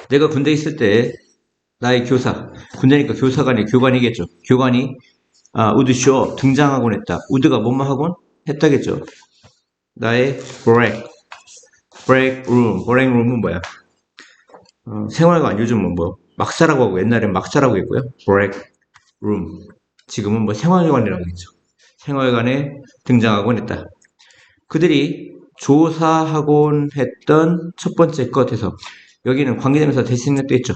내가 군대에 있을 때 나의 교사, 군대니까 교사가 아니라 교관이겠죠. 교관이 우드 쇼 등장하곤 했다. 우드가 뭐뭐 하곤 했다겠죠. 나의 브레이크 룸은 뭐야? 생활관 요즘은 뭐 막사라고 하고 옛날엔 막사라고 했고요. 브레이크 룸 지금은 뭐 생활관이라고 했죠. 생활관에 등장하곤 했다. 그들이 조사하곤 했던 첫 번째 것에서 여기는 관계대명사 대신 또 있죠.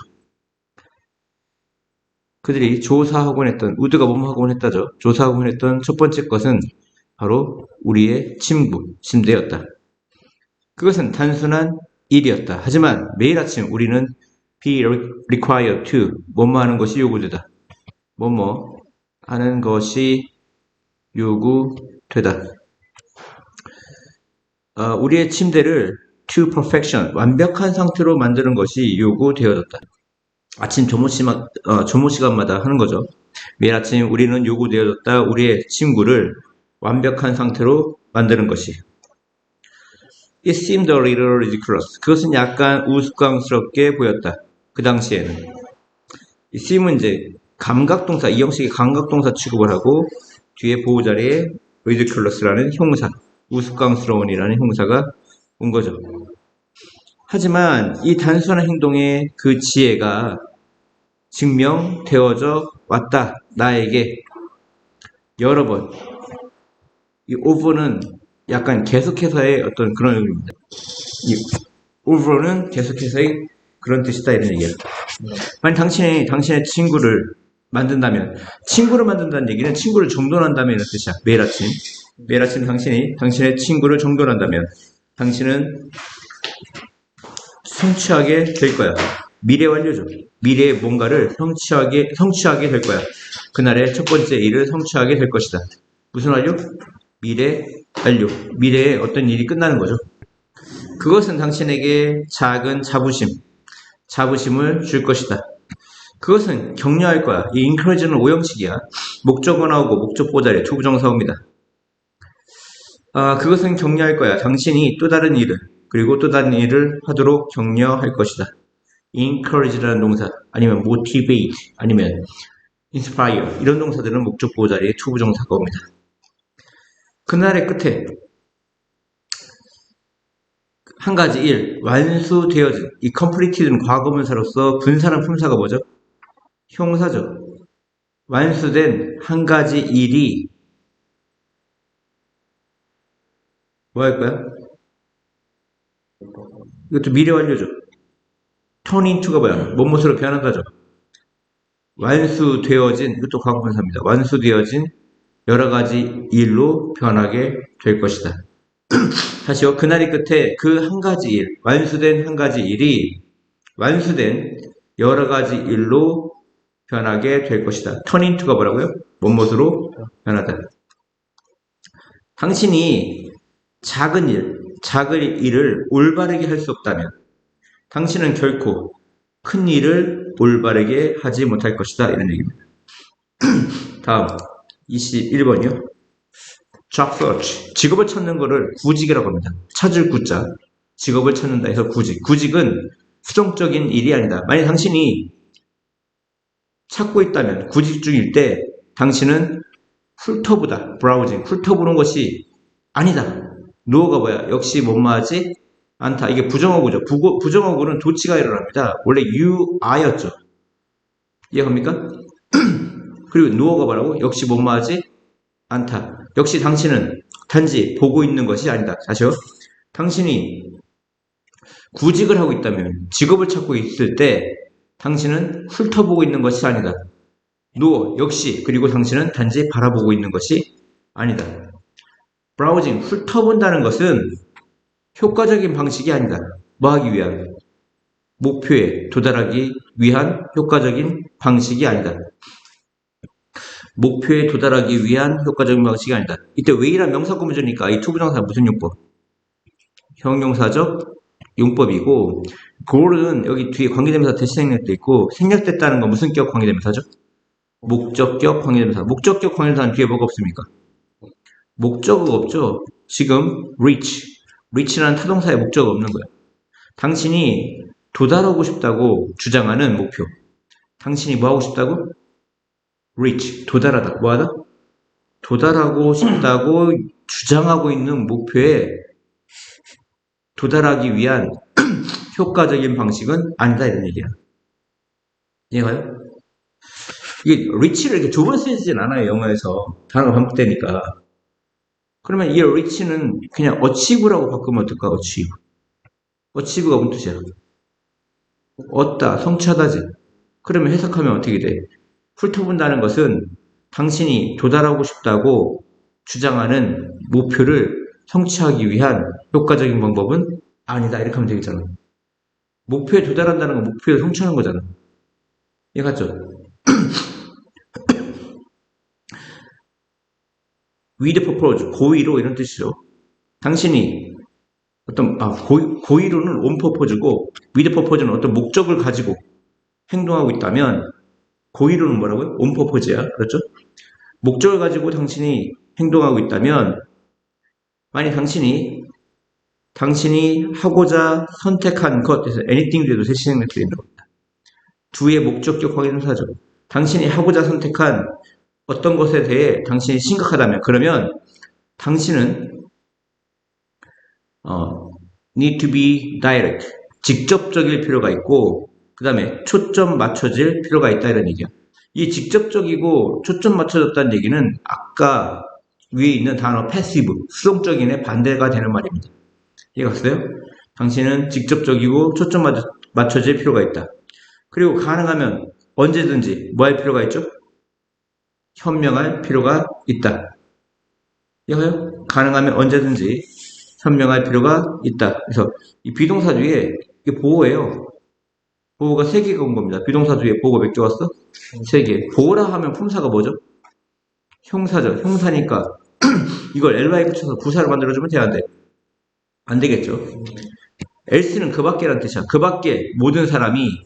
그들이 조사하곤 했던 우드가 뭐뭐 하곤 했다죠. 조사하곤 했던 첫 번째 것은 바로 우리의 침대였다. 그것은 단순한 일이었다. 하지만 매일 아침 우리는 be required to 뭐뭐 하는 것이 요구되다. 뭐뭐 하는 것이 요구되다. 우리의 침대를 to perfection 완벽한 상태로 만드는 것이 요구되어졌다. 아침 조모 시간마다 하는 거죠. 매일 아침 우리는 요구되어졌다. 우리의 침구를 완벽한 상태로 만드는 것이. It seemed a little ridiculous. 그것은 약간 우스꽝스럽게 보였다. 그 당시에는. 이 seem은 이제 감각동사, 이 형식의 감각동사 취급을 하고 뒤에 보호자리에 ridiculous라는 형사, 우스꽝스러운이라는 형사가 온 거죠. 하지만 이 단순한 행동의 그 지혜가 증명되어져 왔다. 나에게 여러 번. 이 over는 약간 계속해서의 어떤 그런 의미입니다. 이 over는 계속해서의 그런 뜻이다 이런 얘기예요. 만약 당신의 친구를 만든다는 얘기는 친구를 정돈한다면 이런 뜻이야. 매일 아침 당신의 친구를 정돈한다면 당신은 성취하게 될 거야. 미래 완료죠. 미래의 뭔가를 성취하게 될 거야. 그날의 첫 번째 일을 성취하게 될 것이다. 무슨 완료? 미래 완료. 미래에 어떤 일이 끝나는 거죠. 그것은 당신에게 작은 자부심을 줄 것이다. 그것은 격려할 거야. 이 encourage는 오형식이야. 목적어 나오고 목적 보자리 투부정사입니다. 그것은 격려할 거야. 당신이 또 다른 일을 하도록 격려할 것이다. encourage라는 동사, 아니면 motivate, 아니면 inspire 이런 동사들은 목적 보호자리에 투부정사가 옵니다. 그날의 끝에 한 가지 일, 완수되어진 이 completed는 과거분사로서 분사는 품사가 뭐죠? 형사죠. 완수된 한 가지 일이 뭐 할 거야? 이것도 미래 완료죠. turn into가 뭐야? 무엇으로 변한다죠. 완수되어진, 이것도 과거분사입니다. 완수되어진 여러 가지 일로 변하게 될 것이다. 다시요. 그날이 끝에 그 한 가지 일, 완수된 한 가지 일이 완수된 여러 가지 일로 변하게 될 것이다. turn into가 뭐라고요? 무엇으로 변하다. 당신이 작은 일을 올바르게 할 수 없다면 당신은 결코 큰 일을 올바르게 하지 못할 것이다. 이런 얘기입니다. 다음 21번이요. job search. 직업을 찾는 거를 구직이라고 합니다. 찾을 구자. 직업을 찾는다 해서 구직. 구직은 수동적인 일이 아니다. 만약 당신이 찾고 있다면 구직 중일 때 당신은 훑어보다. 브라우징. 훑어보는 것이 아니다. 노어가 뭐야? 역시 뭐뭐하지 않다. 이게 부정어구죠. 부정어구는 도치가 일어납니다. 원래 you are였죠. 이해갑니까? 그리고 노어가 뭐라고? 역시 뭐뭐하지 않다. 역시 당신은 단지 보고 있는 것이 아니다. 다시요. 당신이 구직을 하고 있다면, 직업을 찾고 있을 때 당신은 훑어보고 있는 것이 아니다. 노어 역시, 그리고 당신은 단지 바라보고 있는 것이 아니다. 브라우징, 훑어본다는 것은 효과적인 방식이 아니다. 뭐 하기 위한? 목표에 도달하기 위한 효과적인 방식이 아니다. 목표에 도달하기 위한 효과적인 방식이 아니다. 이때 왜이란 명사구문조니까 이 투부정사 무슨 용법? 형용사적 용법이고, goal은 여기 뒤에 관계대명사 대신 생략돼 있고, 생략됐다는 건 무슨 격 관계대명사죠? 목적격 관계대명사. 목적격 관계대명사는 뒤에 뭐가 없습니까? 목적어가 없죠. 지금 reach라는 타동사에 목적어가 없는 거예요. 당신이 도달하고 싶다고 주장하는 목표. 당신이 뭐 하고 싶다고? reach, 도달하다. 뭐 하다? 도달하고 싶다고 주장하고 있는 목표에 도달하기 위한 효과적인 방식은 아니다 이런 얘기야. 이해가요? 이게 reach를 이렇게 두 번 쓰진 않아요 영어에서 단어가 반복되니까. 그러면 이 reach는 그냥 achieve라고 바꾸면 어떨까? achieve가 무슨 뜻이야? 얻다, 성취하다지. 그러면 해석하면 어떻게 돼? 훑어본다는 것은 당신이 도달하고 싶다고 주장하는 목표를 성취하기 위한 효과적인 방법은 아니다 이렇게 하면 되겠잖아. 목표에 도달한다는 건 목표를 성취하는 거잖아. 이해갔죠? with purpose, 고의로 이런 뜻이죠. 당신이 고의로는 on purpose고 with purpose는 어떤 목적을 가지고 행동하고 있다면 고의로는 뭐라고요? on purpose야. 그렇죠? 목적을 가지고 당신이 행동하고 있다면 만약 당신이 하고자 선택한 것에서 anything에도 대신행을 드리는 겁니다. 두의 목적격 확인사죠. 당신이 하고자 선택한 어떤 것에 대해 당신이 심각하다면 그러면 당신은 need to be direct, 직접적일 필요가 있고 그 다음에 초점 맞춰질 필요가 있다 이런 얘기야. 이 직접적이고 초점 맞춰졌다는 얘기는 아까 위에 있는 단어 passive, 수동적인의 반대가 되는 말입니다. 이해가 갔어요? 당신은 직접적이고 초점 맞춰질 필요가 있다. 그리고 가능하면 언제든지 뭐 할 필요가 있죠? 현명할 필요가 있다. 이해가요? 가능하면 언제든지 현명할 필요가 있다. 그래서 이 비동사 뒤에 이게 보호예요. 보호가 3개가 온 겁니다. 비동사 뒤에 보호가 몇 개 왔어? 3개. 보호라 하면 품사가 뭐죠? 형사죠. 형사니까 이걸 ly 붙여서 부사를 만들어주면 돼야 안 돼? 안 되겠죠. else는 그 밖에란 뜻이야. 그 밖에 모든 사람이,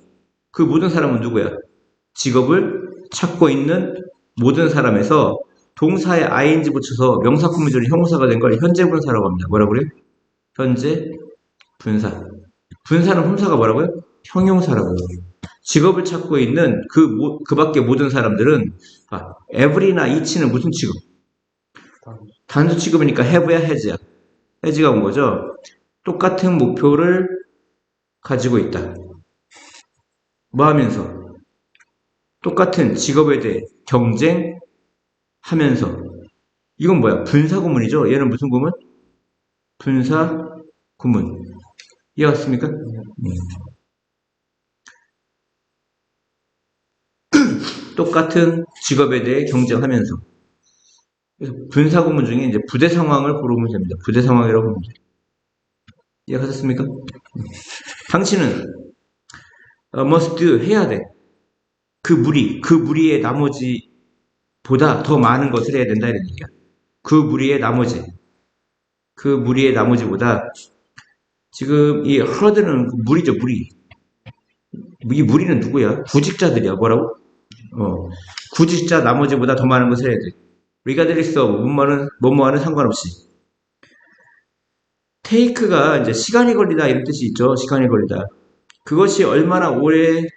그 모든 사람은 누구야? 직업을 찾고 있는 모든 사람에서 동사에 ing 붙여서 명사 구문절이 형용사가 된 걸 현재 분사라고 합니다. 뭐라고 그래요? 현재 분사. 분사는 품사가 뭐라고요? 형용사라고요. 직업을 찾고 있는 그 밖에 모든 사람들은 every나 each는 무슨 취급? 단수 취급이니까 have야 has야. has가 온 거죠. 똑같은 목표를 가지고 있다. 뭐 하면서? 똑같은 직업에 대해 경쟁하면서. 이건 뭐야? 분사 구문이죠. 얘는 무슨 구문? 분사 구문. 이해갔습니까? 똑같은 직업에 대해 경쟁하면서. 그래서 분사 구문 중에 이제 부대 상황을 고르면 됩니다. 부대 상황이라고 보면 돼요. 이해가셨습니까? 당신은 must 해야 돼. 그 무리의 나머지보다 더 많은 것을 해야 된다 이런 얘기야. 그 무리의 나머지보다 지금 이 herd는 무리죠, 무리. 이 무리는 누구야? 구직자들이야. 뭐라고? 구직자 나머지보다 더 많은 것을 해야 돼. regardless of 뭐뭐하는 상관없이. take가 이제 시간이 걸리다 이런 뜻이 있죠. 시간이 걸리다. 그것이 얼마나 오래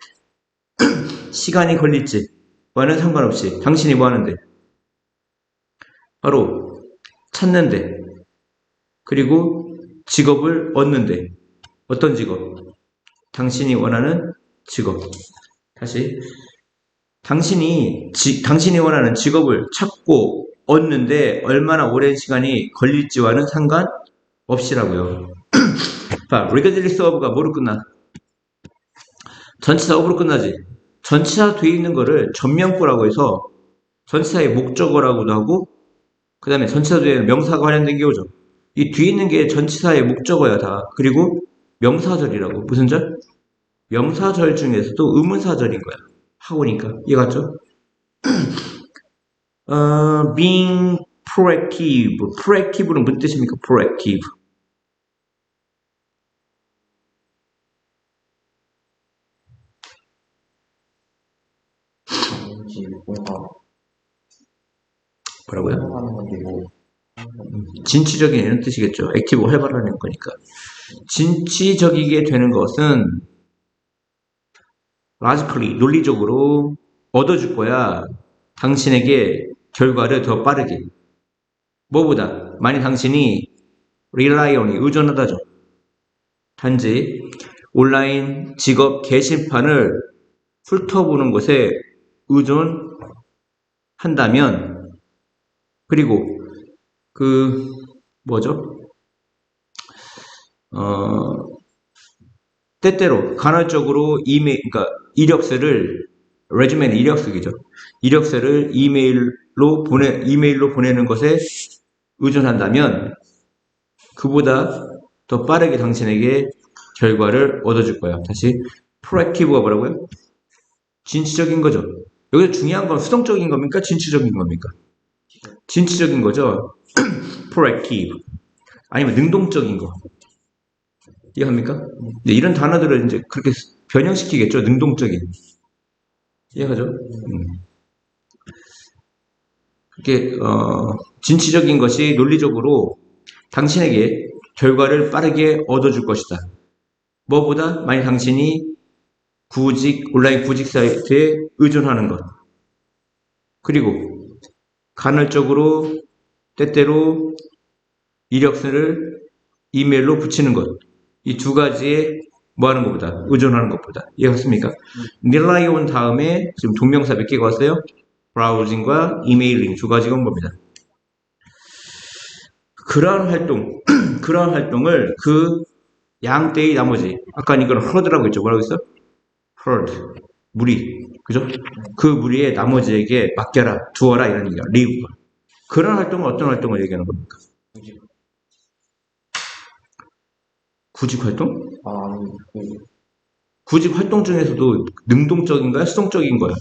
시간이 걸릴지와는 상관없이 당신이 뭐 하는데? 바로 찾는데 그리고 직업을 얻는데 어떤 직업? 당신이 원하는 직업. 다시 당신이 원하는 직업을 찾고 얻는데 얼마나 오랜 시간이 걸릴지와는 상관없이라고요. regardless of가 뭐로 끝나? 전치사 of로 끝나지. 전치사 뒤에 있는 거를 전면구라고 해서 전치사의 목적어라고도 하고 그 다음에 전치사 뒤에는 명사가 관련된 게 오죠. 이 뒤에 있는 게 전치사의 목적어야 다. 그리고 명사절이라고. 무슨 절? 명사절 중에서도 의문사절인 거야. 하고니까. 이해갔죠? being proactive. proactive는 무슨 뜻입니까? proactive. 뭐라고요? 진취적인 이런 뜻이겠죠. 액티브 활발하는 거니까. 진취적이게 되는 것은 logically, 논리적으로 얻어줄 거야. 당신에게 결과를 더 빠르게. 뭐보다? 만약 당신이 rely on이 의존하다죠. 단지 온라인 직업 게시판을 훑어보는 것에 의존한다면, 그리고 뭐죠? 때때로 간헐적으로 그러니까 이력서를, 레주메는 이력서이죠. 이력서를 이메일로 보내는 것에 의존한다면, 그보다 더 빠르게 당신에게 결과를 얻어줄 거예요. 다시, proactive가 뭐라고요? 진취적인 거죠. 여기서 중요한 건 수동적인 겁니까? 진취적인 겁니까? 진취적인 거죠. proactive. 아니면 능동적인 거. 이해합니까? 네, 이런 단어들을 이제 그렇게 변형시키겠죠. 능동적인. 이해하죠? 그게 진취적인 것이 논리적으로 당신에게 결과를 빠르게 얻어줄 것이다. 뭐보다 만약 당신이 온라인 구직 사이트에 의존하는 것, 그리고 간헐적으로 때때로 이력서를 이메일로 붙이는 것, 이 두 가지에 뭐 하는 것보다, 의존하는 것보다. 이해했습니까? rely on 다음에 지금 동명사 몇 개가 왔어요? 브라우징과 이메일링 두 가지가 온 겁니다. 그러한 활동을 그 양떼의 나머지, 아까 이건 herd라고 했죠. 뭐라고 했어? herd. 무리. 그죠? 그 무리의 나머지에게 맡겨라, 두어라, 이런 얘기야. leave. 그런 활동은 어떤 활동을 얘기하는 겁니까? 구직 활동? 구직 활동 중에서도 능동적인가요? 수동적인 거야?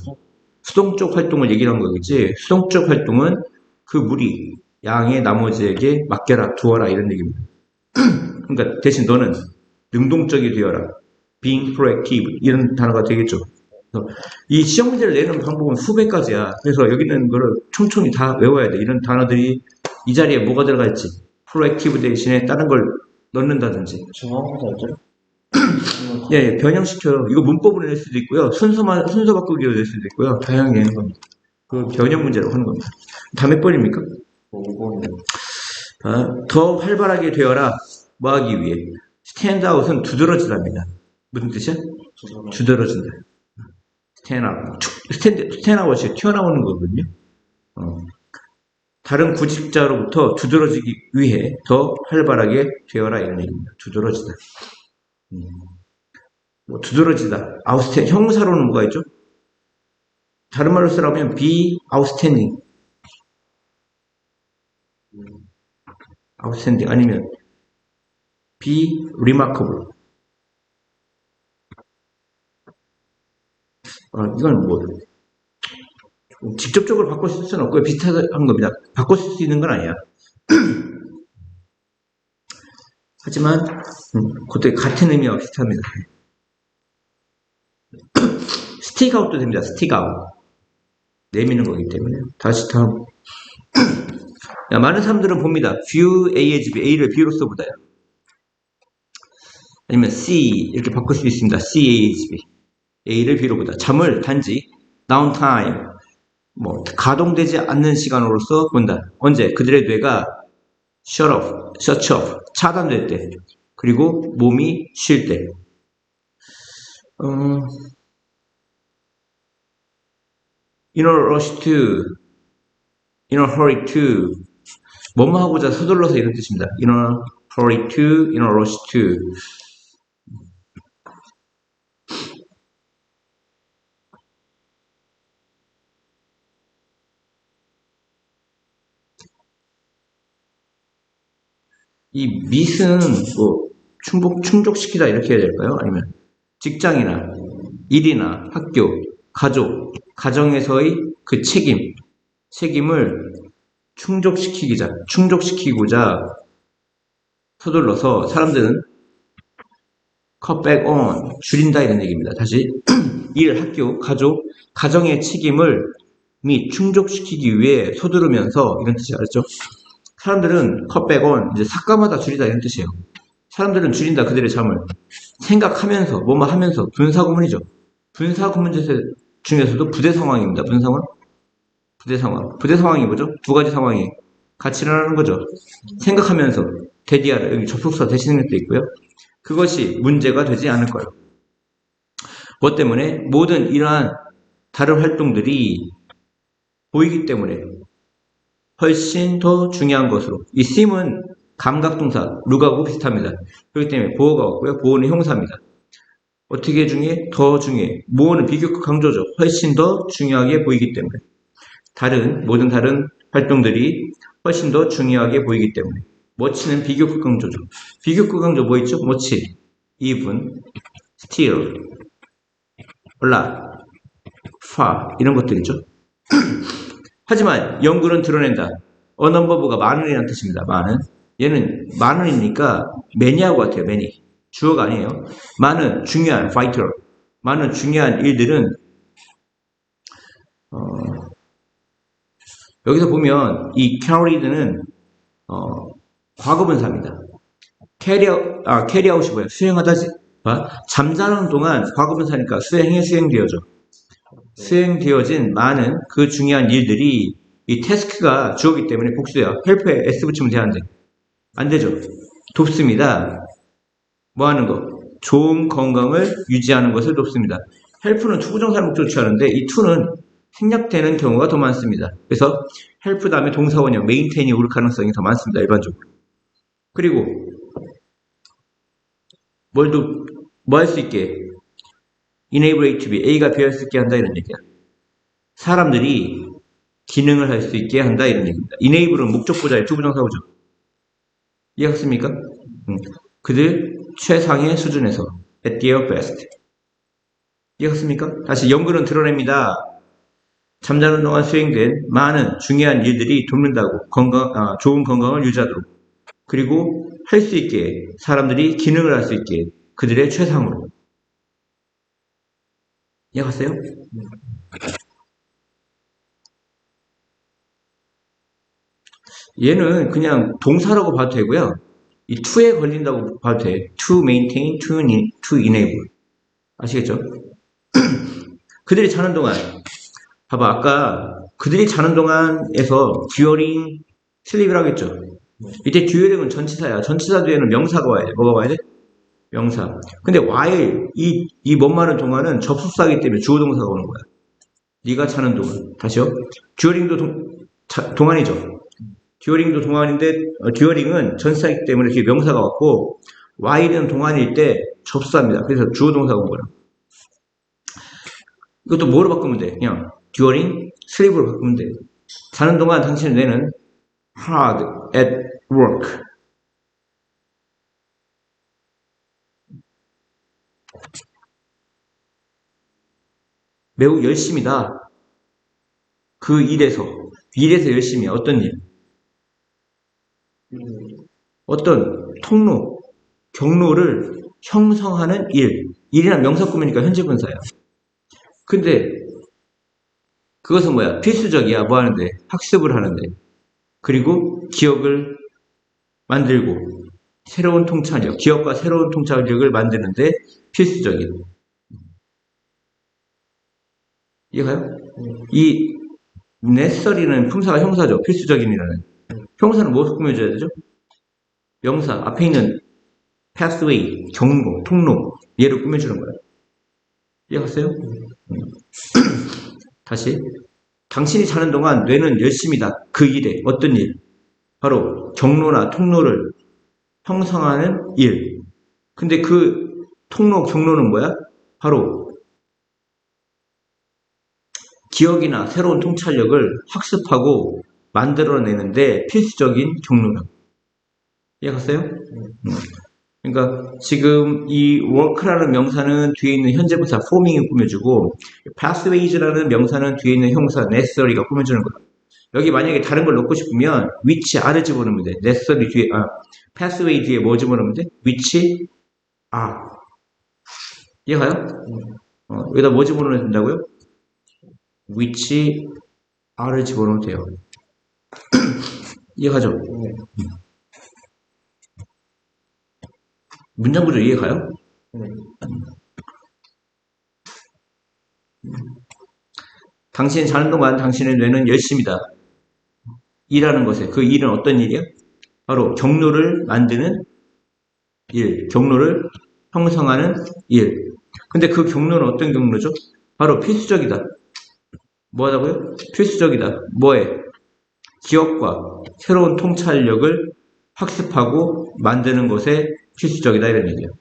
수동적 활동을 얘기하는 거겠지. 수동적 활동은 그 무리, 양의 나머지에게 맡겨라, 두어라, 이런 얘기입니다. 그러니까 대신 너는 능동적이 되어라. being proactive, 이런 단어가 되겠죠. 이 시험 문제를 내는 방법은 수백 가지야. 그래서 여기 있는 거를 촘촘히 다 외워야 돼. 이런 단어들이 이 자리에 뭐가 들어가 있지? proactive 대신에 다른 걸 넣는다든지. 예, 변형시켜요. 이거 문법으로 낼 수도 있고요. 순서 바꾸기로 낼 수도 있고요. 다양하게 하는 겁니다. 그 변형 문제로 하는 겁니다. 다 몇 번입니까? 5번이요. 더 활발하게 되어라. 뭐 하기 위해? 스탠드아웃은 두드러지답니다. 무슨 뜻이야? 두드러진다. 스탠드아웃이 튀어나오는 거거든요. 다른 구직자로부터 두드러지기 위해 더 활발하게 되어라, 이런 얘기입니다. 두드러지다. 뭐 두드러지다. 형사로는 뭐가 있죠? 다른 말로 쓰라면 be outstanding. outstanding 아니면 be remarkable. 이건 뭐 직접적으로 바꿔 쓸 수는 없고요. 비슷한 겁니다. 바꿔 쓸 수 있는 건 아니야. 하지만 그것도 같은 의미와 비슷합니다. 스틱 아웃도 됩니다. 스틱 아웃. 내미는 거기 때문에. 다시 다음. 많은 사람들은 봅니다. view A as B, A를 B로 써보다요. 아니면 C 이렇게 바꿀 수 있습니다. C A as B, A를 B로 보다. 잠을 단지 downtime, 뭐 가동되지 않는 시간으로서 본다. 언제? 그들의 뇌가 shut off, 차단될 때, 그리고 몸이 쉴 때. in a rush to, in a hurry to, 뭐뭐 하고자 서둘러서, 이런 뜻입니다. in a hurry to, in a rush to. 이 mit은 뭐 충족시키다 이렇게 해야 될까요? 아니면 직장이나 일이나 학교, 가족, 가정에서의 그 책임을 충족시키고자 서둘러서 사람들은 cut back on, 줄인다, 이런 얘기입니다. 다시 일, 학교, 가족, 가정의 책임을 충족시키기 위해 서두르면서, 이런 뜻이 알았죠? 사람들은 cut back on, 이제 삭감하다, 줄이다, 이런 뜻이에요. 사람들은 줄인다, 그들의 잠을 생각하면서, 뭐뭐 하면서, 분사구문이죠. 분사 구문제 중에서도 부대 상황입니다. 분사 상황. 부대 상황. 부대 상황이 뭐죠? 두 가지 상황이 같이 일어나는 거죠. 생각하면서 대디하라. 여기 접속사 대신 생략돼 있고요. 그것이 문제가 되지 않을 거예요. 뭐 때문에? 모든 이러한 다른 활동들이 보이기 때문에 훨씬 더 중요한 것으로. 이 seem은 감각동사, 룩하고 비슷합니다. 그렇기 때문에 보어가 왔고요. 보어는 형사입니다. 어떻게 중요해? 더 중요해. 뭐는 비교급 강조죠. 훨씬 더 중요하게 보이기 때문에. 모든 다른 활동들이 훨씬 더 중요하게 보이기 때문에. much는 비교급 강조죠. 비교급 강조 뭐 있죠? much, even, still, lot, far 이런 것들이죠. 하지만 연구는 드러낸다. 어넘버브가 많은이라는 뜻입니다. 많은. 얘는 많은이니까 many하고 같아요. many. 주어가 아니에요. 많은 중요한 vital. 많은 중요한 일들은 여기서 보면 이 carried는 과거분사입니다. carry out이 뭐예요? 수행하다지. 잠자는 동안 과거분사니까 수행되어져. 수행되어진 많은 그 중요한 일들이 이 태스크가 주어기 때문에 복수야. 헬프에 s 붙이면 되는데 안 되죠. 돕습니다. 뭐 하는 거? 좋은 건강을 유지하는 것을 돕습니다. 헬프는 투부정사 목적을 취하는데 이 to는 생략되는 경우가 더 많습니다. 그래서 헬프 다음에 동사원형 메인테인이 올 가능성이 더 많습니다. 일반적으로. 그리고 뭐 할 수 있게 enable A to B, A가 B할 수 있게 한다 이런 얘기야. 사람들이 기능을 할 수 있게 한다 이런 얘기입니다. enable은 목적보자의 투부정사구죠. 이해했습니까? 그들 최상의 수준에서 at their best. 이해했습니까? 다시 연구는 드러냅니다. 잠자는 동안 수행된 많은 중요한 일들이 돕는다고 좋은 건강을 유지하도록 그리고 할 수 있게 사람들이 기능을 할 수 있게 그들의 최상으로. 이해갔어요? 얘는 그냥 동사라고 봐도 되고요. 이 to에 걸린다고 봐도 돼. to maintain, to enable. 아시겠죠? 그들이 자는 동안 봐봐 아까 그들이 자는 동안에서 during sleep이라고 했죠. 이때 during은 전치사야. 전치사 뒤에는 명사가 와야 돼. 뭐가 와야 돼? 명사. 근데 while 이 뭔 동안은 접속사이기 때문에 주어 동사가 오는 거야. 네가 자는 동안. 다시요. during도 동안이죠. 듀어링도 동안인데 듀어링은 전치사이기 때문에 뒤에 명사가 왔고 while은 동안일 때 접수사입니다. 그래서 주어 동사가 온 거예요. 이것도 뭐로 바꾸면 돼? 그냥 during sleep으로 바꾸면 돼. 자는 동안 당신의 뇌는 hard at work. 매우 열심이다. 그 일에서 열심히 어떤 일? 어떤 통로, 경로를 형성하는 일. 일이란 명사 꾸미니까 현재 분사야. 근데 그것은 뭐야? 필수적이야. 뭐 하는데? 학습을 하는데. 그리고 기억을 만들고 새로운 통찰력, 기억과 새로운 통찰력을 만드는데 필수적인. 이해가요? 이 necessary는 품사가 형사죠. 필수적인이라는. 형사는 무엇을 꾸며줘야 되죠? 명사 앞에 있는 pathway, 경로, 통로 얘를 꾸며주는 거예요. 이해갔어요? 다시 당신이 자는 동안 뇌는 열심이다. 그 일에 어떤 일? 바로 경로나 통로를 형성하는 일. 근데 그 통로, 경로는 뭐야? 바로 기억이나 새로운 통찰력을 학습하고 만들어내는데 필수적인 경로다. 이해갔어요? 그러니까 지금 이 work라는 명사는 뒤에 있는 현재분사 forming이 꾸며주고 pathways라는 명사는 뒤에 있는 형사 necessary가 꾸며주는 거예요. 여기 만약에 다른 걸 넣고 싶으면 which are를 집어넣으면 돼. necessary 뒤에 pathway 뒤에 뭐 집어넣으면 돼? which are. 이해가요? 여기다 뭐 집어넣어야 된다고요? which are를 집어넣으면 돼요. 이해가죠? 문장 구조 이해가요? 당신이 자는 동안 당신의 뇌는 열심이다. 일하는 것에. 그 일은 어떤 일이야? 바로 경로를 만드는 일, 경로를 형성하는 일. 근데 그 경로는 어떤 경로죠? 바로 필수적이다. 뭐 하다고요? 필수적이다. 뭐에? 기억과 새로운 통찰력을 학습하고 만드는 것에 필수적이다 이런 얘기예요.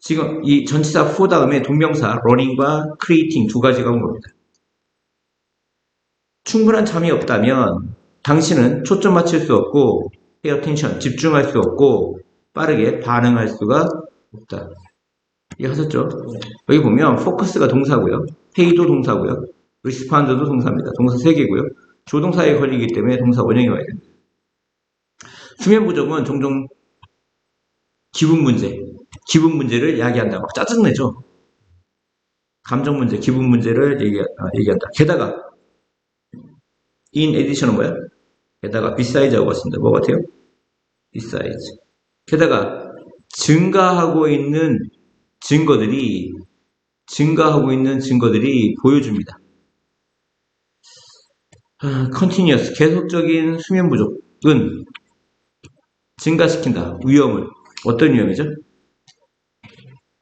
지금 이 전치사 for 다음에 동명사 learning과 creating 두 가지가 온 겁니다. 충분한 잠이 없다면 당신은 초점 맞출 수 없고 pay attention, 집중할 수 없고 빠르게 반응할 수가 없다. 이해하셨죠? 여기 보면 focus가 동사고요. pay도 동사고요. respond도 동사입니다. 동사 3개고요. 조동사에 걸리기 때문에 동사 원형이 와야 됩니다. 수면 부족은 종종 기분 문제를 이야기한다. 막 짜증내죠. 감정 문제, 기분 문제를 얘기한다. 게다가 in addition은 뭐야? 게다가 beside하고 같습니다. 뭐 같아요? besides. 게다가 증가하고 있는 증거들이 보여줍니다. continuous, 계속적인 수면 부족은 증가시킨다. 위험을. 어떤 위험이죠?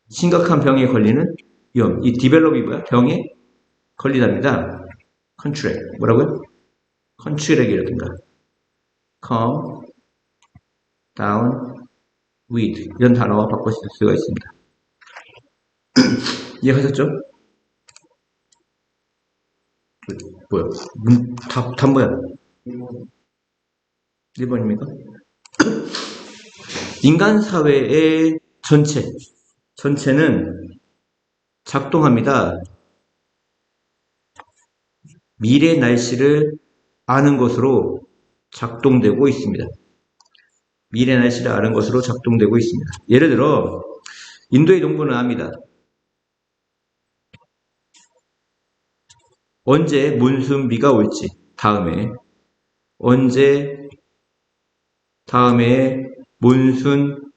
심각한 병에 걸리는 위험. 이 develop이 뭐야? 병에 걸리답니다. contract. 뭐라고요? contract이라든가 come down with 이런 단어와 바꿔 쓸 수가 있습니다. 이해하셨죠? 뭐야? 답 뭐야? 1번입니까? 인간 사회의 전체는 작동합니다. 미래 날씨를 아는 것으로 작동되고 있습니다. 미래 날씨를 아는 것으로 작동되고 있습니다. 예를 들어 인도의 농부는 압니다. 언제 몬순비가 올지, 언제 다음에 몬순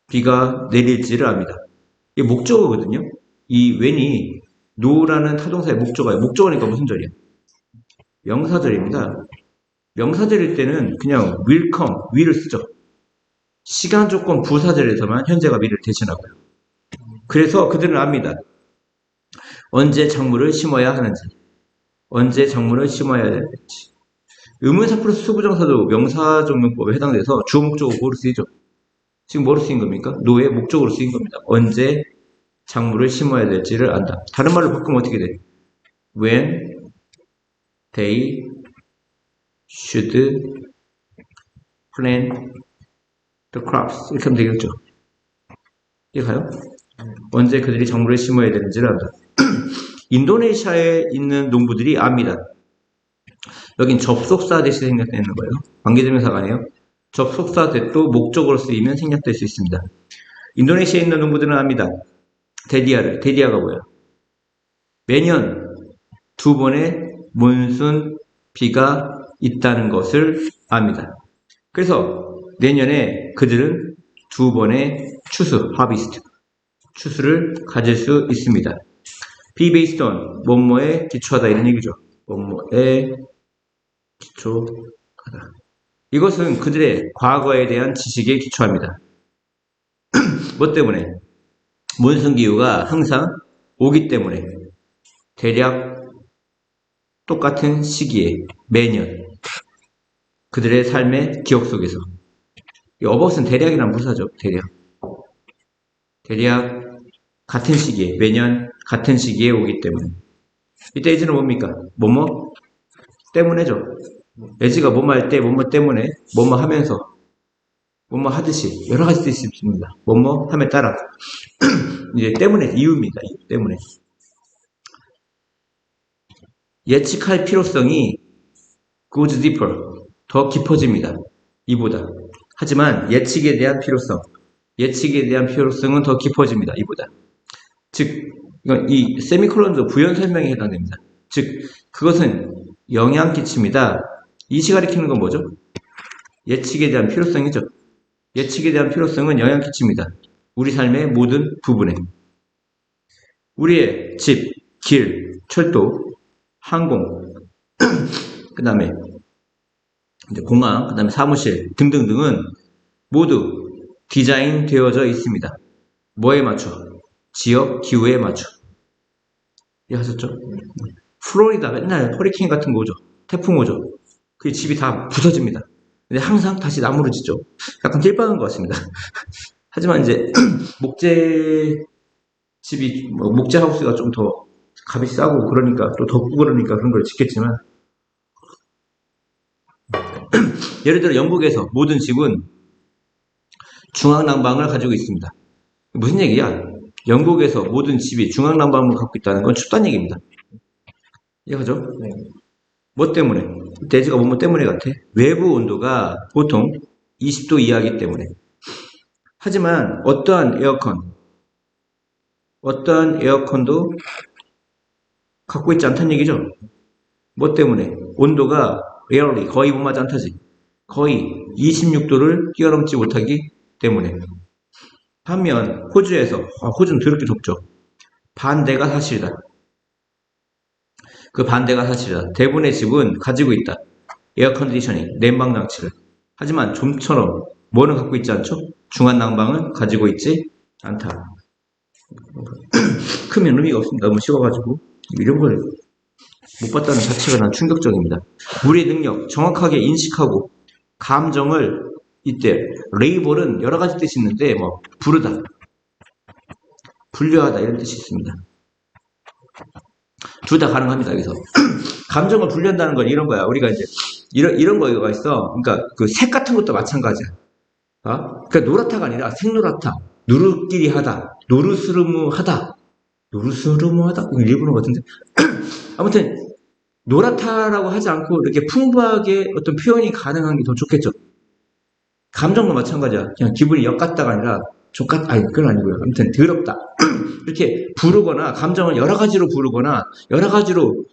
비가 내릴지를 압니다. 이게 목적어거든요. 이 when이 no라는 타동사의 목적어예요. 목적어니까 무슨 절이야? 명사절입니다. 명사절일 때는 그냥 will come, will을 쓰죠. 시간 조건 부사절에서만 현재가 will을 대신하고요. 그래서 그들은 압니다. 언제 작물을 심어야 하는지, 언제 작물을 심어야 되는지. 의문사 플러스 수부정사도 명사적용법에 해당돼서 주어 목적어 뭐로 쓰이죠? 지금 뭐로 쓰인 겁니까? 노의 목적으로 쓰인 겁니다. 언제 작물을 심어야 될지를 안다. 다른 말로 바꾸면 어떻게 돼? When they should plant the crops. 이렇게 하면 되겠죠? 이해가요? 언제 그들이 작물을 심어야 되는지를 안다. 인도네시아에 있는 농부들이 압니다. 여긴 접속사 대신 생략되는 거예요. 관계대명사가 아니에요. 접속사 대도 목적으로 쓰이면 생략될 수 있습니다. 인도네시아에 있는 농부들은 압니다. 데디아가 뭐야? 매년 2번의 몬순 비가 있다는 것을 압니다. 그래서 내년에 그들은 2번의 추수를 가질 수 있습니다. be based on, 뭐뭐에 기초하다 이런 얘기죠. 뭐뭐에 기초하다. 이것은 그들의 과거에 대한 지식에 기초합니다. 뭐 때문에? 몬순기후가 항상 오기 때문에 대략 똑같은 시기에 매년 그들의 삶의 기억 속에서 이 어버스는 대략이란 부사죠. 대략 같은 시기에 매년 같은 시기에 오기 때문에 이때 에즈는 뭡니까? 뭐뭐 때문에죠. 에즈가 뭐뭐 할 때 뭐뭐 때문에 뭐뭐 하면서 뭐뭐 하듯이 여러 가지 뜻이 있습니다. 뭐뭐 함에 따라 이제 때문에 이유입니다. 이유 때문에 예측할 필요성이 goes deeper 더 깊어집니다. 이보다 하지만 예측에 대한 필요성은 더 깊어집니다. 이보다 즉 이 세미콜론도 부연 설명에 해당됩니다. 즉 그것은 영향 끼칩니다. 이시 가리키는 건 뭐죠? 예측에 대한 필요성이죠. 예측에 대한 필요성은 영향 끼칩니다. 우리 삶의 모든 부분에. 우리의 집, 길, 철도, 항공, 그 다음에 공항, 그 다음에 사무실 등등등은 모두 디자인 되어져 있습니다. 뭐에 맞춰? 지역 기후에 맞춰. 이해하셨죠? 플로리다 맨날 허리케인 같은 거 오죠. 태풍 오죠. 그 집이 다 부서집니다. 근데 항상 다시 나무로 짓죠. 약간 띨빠는 것 같습니다. 하지만 이제 목재 집이 목재 하우스가 좀 더 값이 싸고 그러니까 또 덥고 그러니까 그런 걸 짓겠지만 예를 들어 영국에서 모든 집은 중앙난방을 가지고 있습니다. 무슨 얘기야? 영국에서 모든 집이 중앙난방을 갖고 있다는 건 춥다는 얘기입니다. 이해가죠? 네. 뭐 때문에? 대지가 뭐 때문에 같아? 외부 온도가 보통 20도 이하이기 때문에. 하지만 어떠한 에어컨도 갖고 있지 않다는 얘기죠. 뭐 때문에? 온도가 rarely, 거의 못 맞지 않다지. 거의 26도를 뛰어넘지 못하기 때문에. 반면 호주에서, 호주는 더럽게 덥죠. 반대가 사실이다. 그 반대가 사실이다. 대부분의 집은 가지고 있다. 에어컨디셔닝, 냉방 장치를. 하지만 좀처럼 뭐는 갖고 있지 않죠? 중앙난방은 가지고 있지 않다. 크면 의미가 없습니다. 너무 쉬워가지고 이런 걸 못 봤다는 자체가 난 충격적입니다. 우리의 능력, 정확하게 인식하고 감정을 이때 레이블은 여러 가지 뜻이 있는데 뭐 부르다, 분류하다 이런 뜻이 있습니다. 둘 다 가능합니다. 여기서 감정을 분류한다는 건 이런 거야. 우리가 이제 이런 거가 있어. 그러니까 그 색 같은 것도 마찬가지야. 그러니까 노랗다가 아니라 생노랗다, 누르끼리 하다, 노르스르무하다, 노르스르무하다 일본어 같은데 아무튼 노랗다라고 하지 않고 이렇게 풍부하게 어떤 표현이 가능한 게 더 좋겠죠. 감정도 마찬가지야. 그냥 기분이 역 같다가 아니라 아니 그건 아니고요. 아무튼 더럽다 이렇게 부르거나 감정을 여러 가지로 부르거나 여러 가지로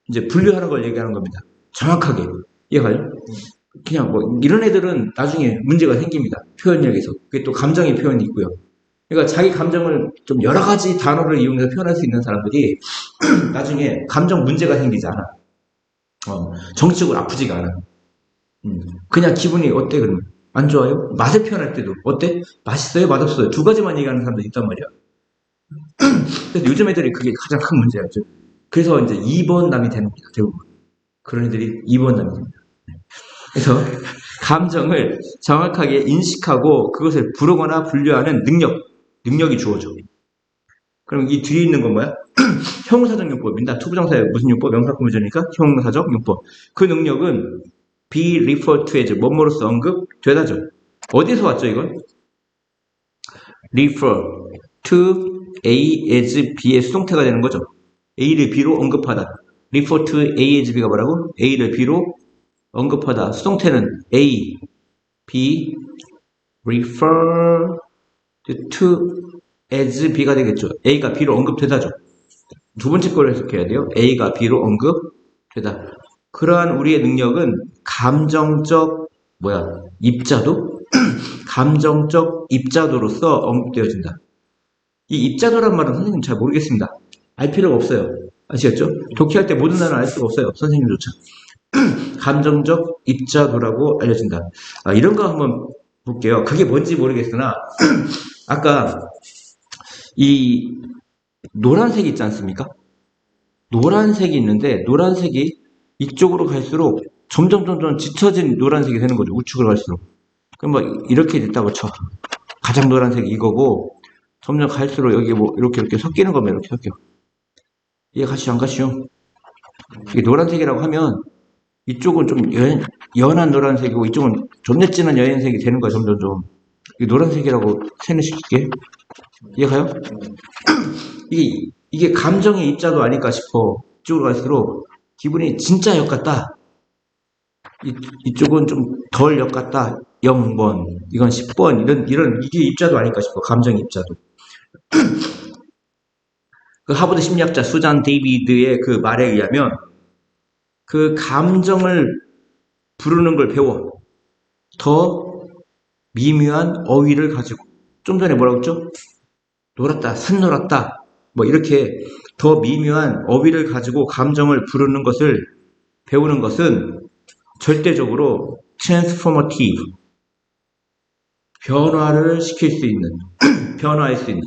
이제 분류하는 걸 얘기하는 겁니다. 정확하게 이해가요? 그냥 뭐 이런 애들은 나중에 문제가 생깁니다. 표현력에서. 그게 또 감정의 표현이 있고요. 그러니까 자기 감정을 좀 여러 가지 단어를 이용해서 표현할 수 있는 사람들이 나중에 감정 문제가 생기지 않아. 정치적으로 아프지가 않아. 그냥 기분이 어때 그러면? 안 좋아요? 맛을 표현할 때도 어때? 맛있어요? 맛없어요? 두 가지만 얘기하는 사람도 있단 말이야. 그래서 요즘 애들이 그게 가장 큰 문제였죠. 그래서 이제 2번 남이 되는 겁니다. 대부분. 그런 애들이 2번 남이 됩니다. 그래서 감정을 정확하게 인식하고 그것을 부르거나 분류하는 능력이 주어져. 그럼 이 뒤에 있는 건 뭐야? 형용사적 용법입니다. 투부정사의 무슨 용법? 명사구문제니까 형용사적 용법. 그 능력은 be referred to as 뭐뭐로서 언급되다죠. 어디서 왔죠 이건? refer to A as B의 수동태가 되는 거죠. A를 B로 언급하다. refer to A as B가 뭐라고? A를 B로 언급하다. 수동태는 A, B, refer to as B가 되겠죠. A가 B로 언급되다죠. 두 번째 걸 해석해야 돼요. A가 B로 언급되다. 그러한 우리의 능력은 감정적 입자도? 감정적 입자도로서 언급되어진다. 이 입자도란 말은 선생님 잘 모르겠습니다. 알 필요가 없어요. 아시겠죠? 독해할 때 모든 단어를 알 수가 없어요. 선생님조차. 감정적 입자도라고 알려진다. 이런 거 한번 볼게요. 그게 뭔지 모르겠으나 아까 이 노란색 있지 않습니까? 노란색이 있는데 노란색이 이쪽으로 갈수록 점점 짙어진 노란색이 되는 거죠. 우측으로 갈수록. 그럼 뭐 이렇게 됐다고 쳐. 가장 노란색이 이거고 점점 갈수록 여기 뭐 이렇게 섞이는 거면 이렇게 섞여. 이해 가시죠? 안 가시죠? 이게 노란색이라고 하면 이쪽은 좀 연한 노란색이고 이쪽은 존내 진한 여연색이 되는 거야. 점점. 이게 노란색이라고 세뇌시키게. 이해가요? 이게 감정의 입자도 아닐까 싶어. 이쪽으로 갈수록 기분이 진짜 역 같다. 이쪽은 좀 덜 역 같다. 0번, 이건 10번, 이게 입자도 아닐까 싶어. 감정의 입자도. 그 하버드 심리학자 수잔 데이비드의 그 말에 의하면 그 감정을 부르는 걸 배워. 더 미묘한 어휘를 가지고. 좀 전에 뭐라고 했죠? 노랗다, 산노랗다. 뭐 이렇게 더 미묘한 어휘를 가지고 감정을 부르는 것을 배우는 것은 절대적으로 transformative, 변화를 시킬 수 있는, 변화할 수 있는.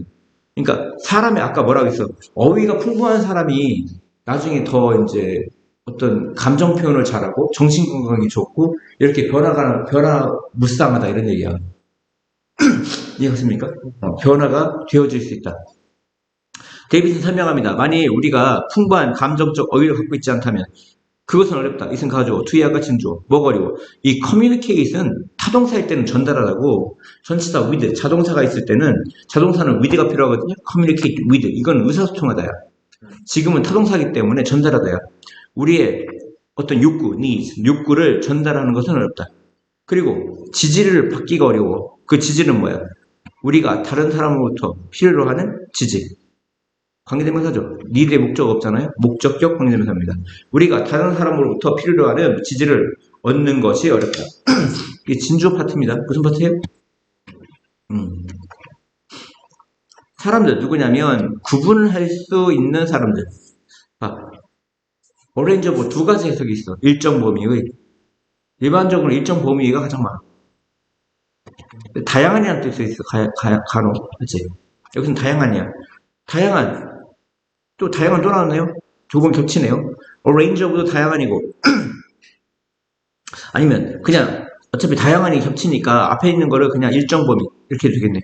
그러니까 사람이 아까 뭐라고 했어? 어휘가 풍부한 사람이 나중에 더 이제 어떤 감정 표현을 잘하고 정신 건강이 좋고 이렇게 변화무쌍하다 이런 얘기야. 이해가십니까? 변화가 되어질 수 있다. 데이비슨 설명합니다. 만일 우리가 풍부한 감정적 어휘를 갖고 있지 않다면 그것은 어렵다. 이승 가져. 투이와 같이 줘. 뭐가 어려워? 이 커뮤니케이트는 타동사일 때는 전달하라고 전치사 with 자동사가 있을 때는 자동사는 with가 필요하거든요. communicate with 이건 의사소통하다야. 지금은 타동사이기 때문에 전달하다야. 우리의 어떤 욕구, needs, 욕구를 전달하는 것은 어렵다. 그리고 지지를 받기가 어려워. 그 지지는 뭐야? 우리가 다른 사람으로부터 필요로 하는 지지. 관계대명사죠. 니드의 목적 없잖아요. 목적격 관계대명사입니다. 우리가 다른 사람으로부터 필요로 하는 지지를 얻는 것이 어렵다. 이게 진주어 파트입니다. 무슨 파트예요? 사람들 누구냐면 구분을 할 수 있는 사람들. 오렌지 오브 두 가지 해석이 있어. 일정 범위의. 일반적으로 일정 범위가 가장 많아. 다양한이라는 뜻이 있어. 간혹. 그치? 여기서는 다양한이야. 다양한. 또 다양한 또 나왔네요. 조금 겹치네요. range of도 다양한이고 아니면 그냥 어차피 다양한이 겹치니까 앞에 있는 거를 그냥 일정 범위 이렇게 해도 되겠네.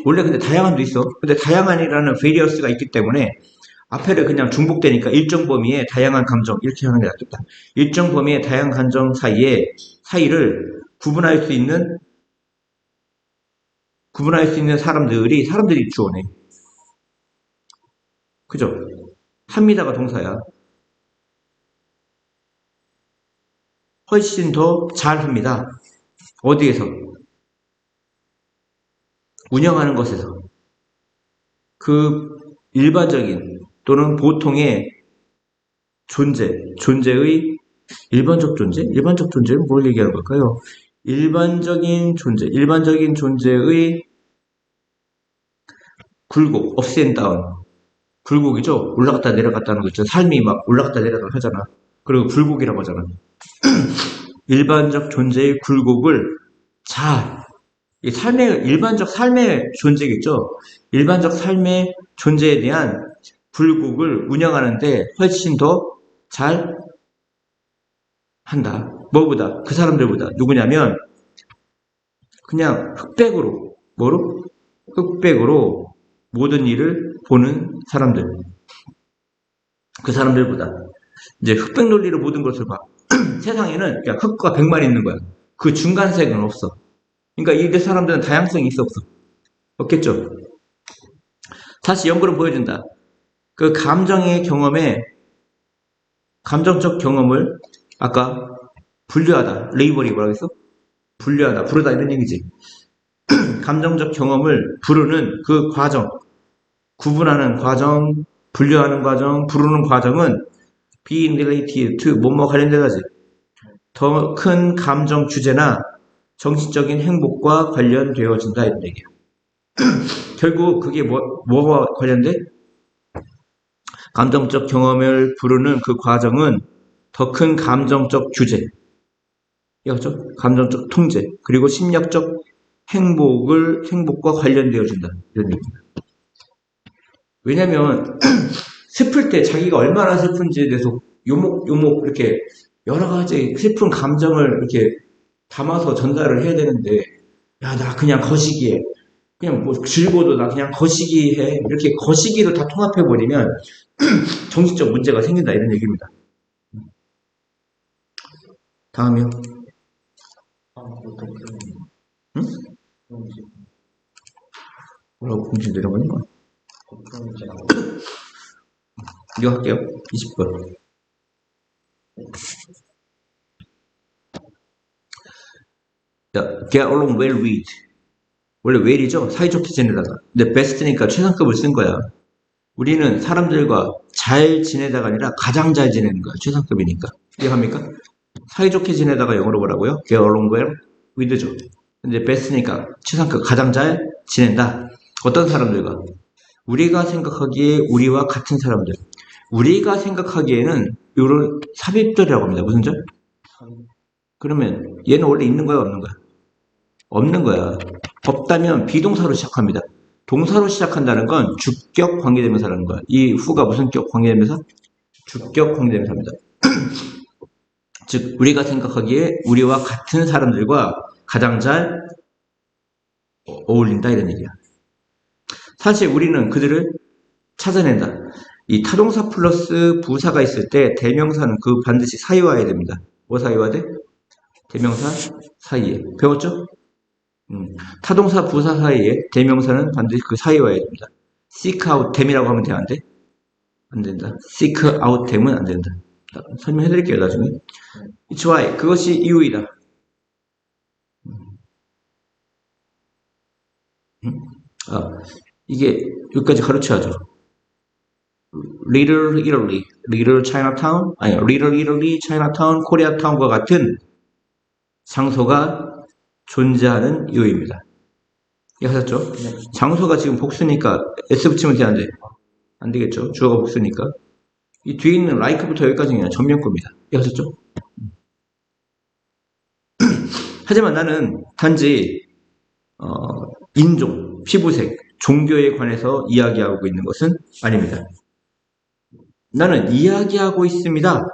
원래 근데 다양한도 있어. 근데 다양한이라는 various가 있기 때문에 앞에를 그냥 중복되니까 일정 범위의 다양한 감정 이렇게 하는 게 낫겠다. 일정 범위의 다양한 감정 사이를 구분할 수 있는 사람들이 주어네. 그죠? 합니다가 동사야. 훨씬 더 잘합니다. 어디에서? 운영하는 것에서. 그 일반적인 또는 보통의 존재의 일반적 존재? 일반적 존재는 뭘 얘기하는 걸까요? 일반적인 존재의 굴곡, ups and down. 굴곡이죠? 올라갔다 내려갔다 하는 거 있죠. 삶이 막 올라갔다 내려갔다 하잖아. 그리고 굴곡이라고 하잖아. 일반적 존재의 굴곡을 일반적 삶의 존재겠죠. 일반적 삶의 존재에 대한 굴곡을 운영하는데 훨씬 더 잘 한다. 뭐보다? 그 사람들보다. 누구냐면, 그냥 흑백으로 모든 일을 보는 사람들. 그 사람들보다. 이제 흑백 논리로 모든 것을 봐. 세상에는 그냥 흑과 백만 있는 거야. 그 중간색은 없어. 그러니까 이 사람들은 다양성이 있어 없어? 없겠죠. 다시 연구를 보여준다. 그 감정적 경험을 아까 분류하다. 레이버리 뭐라고 했어? 분류하다, 부르다 이런 얘기지. 감정적 경험을 부르는 그 과정, 구분하는 과정, 분류하는 과정, 부르는 과정은 being related to 뭐뭐 관련돼가지. 더 큰 감정 주제나 정신적인 행복과 관련되어진다 이런 얘기야. 결국 그게 뭐와 관련돼? 감정적 경험을 부르는 그 과정은 더 큰 감정적 규제, 이거죠? 감정적 통제, 그리고 심리학적 행복과 관련되어진다 이런 얘기입니다. 왜냐면 슬플 때 자기가 얼마나 슬픈지에 대해서 요목 이렇게 여러 가지 슬픈 감정을 이렇게 담아서 전달을 해야 되는데, 야, 나 그냥 거시기해. 그냥 뭐 즐거워도 나 그냥 거시기해. 이렇게 거시기를 다 통합해버리면 정신적 문제가 생긴다 이런 얘기입니다. 다음이요. 응? 뭐라고 공지 내려보는 거야? 이거 할게요. 20번. get along well with. 원래 well이죠? 사이좋게 지내다가. 근데 best니까 최상급을 쓴 거야. 우리는 사람들과 잘 지내다가 아니라 가장 잘 지내는 거야. 최상급이니까. 이해합니까? 사이좋게 지내다가 영어로 뭐라고요? get along well with죠. 근데 best니까 최상급, 가장 잘 지낸다. 어떤 사람들과? 우리가 생각하기에 우리와 같은 사람들. 우리가 생각하기에는 이런 삽입절이라고 합니다. 무슨 절? 그러면 얘는 원래 있는 거야, 없는 거야? 없는 거야. 없다면 비동사로 시작합니다. 동사로 시작한다는 건 주격 관계대명사라는 거야. 이 후가 무슨 격 관계대명사? 주격 관계대명사입니다. 즉 우리가 생각하기에 우리와 같은 사람들과 가장 잘 어울린다 이런 얘기야. 사실 우리는 그들을 찾아낸다. 이 타동사 플러스 부사가 있을 때 대명사는 그 반드시 사이와야 됩니다. 뭐 사이와야 돼? 대명사 사이에. 배웠죠? 타동사 부사 사이에 대명사는 반드시 그 사이와야 됩니다. seek out them이라고 하면 돼, 안 돼? 안 된다. seek out them은 안 된다. 설명해 드릴게요, 나중에. It's why. 그것이 이유이다. 이게 여기까지 가르쳐야죠. Little Italy, Little Chinatown, 아니, Little Italy, Chinatown, Koreatown과 같은 장소가 존재하는 이유입니다. 이해하셨죠? 네. 장소가 지금 복수니까 S 붙이면 돼, 안 돼? 안 되겠죠? 주어가 복수니까. 이 뒤에 있는 like부터 여기까지는 그냥 전면 겁니다. 이해하셨죠? 하지만 나는 단지 인종, 피부색, 종교에 관해서 이야기하고 있는 것은 아닙니다. 나는 이야기하고 있습니다.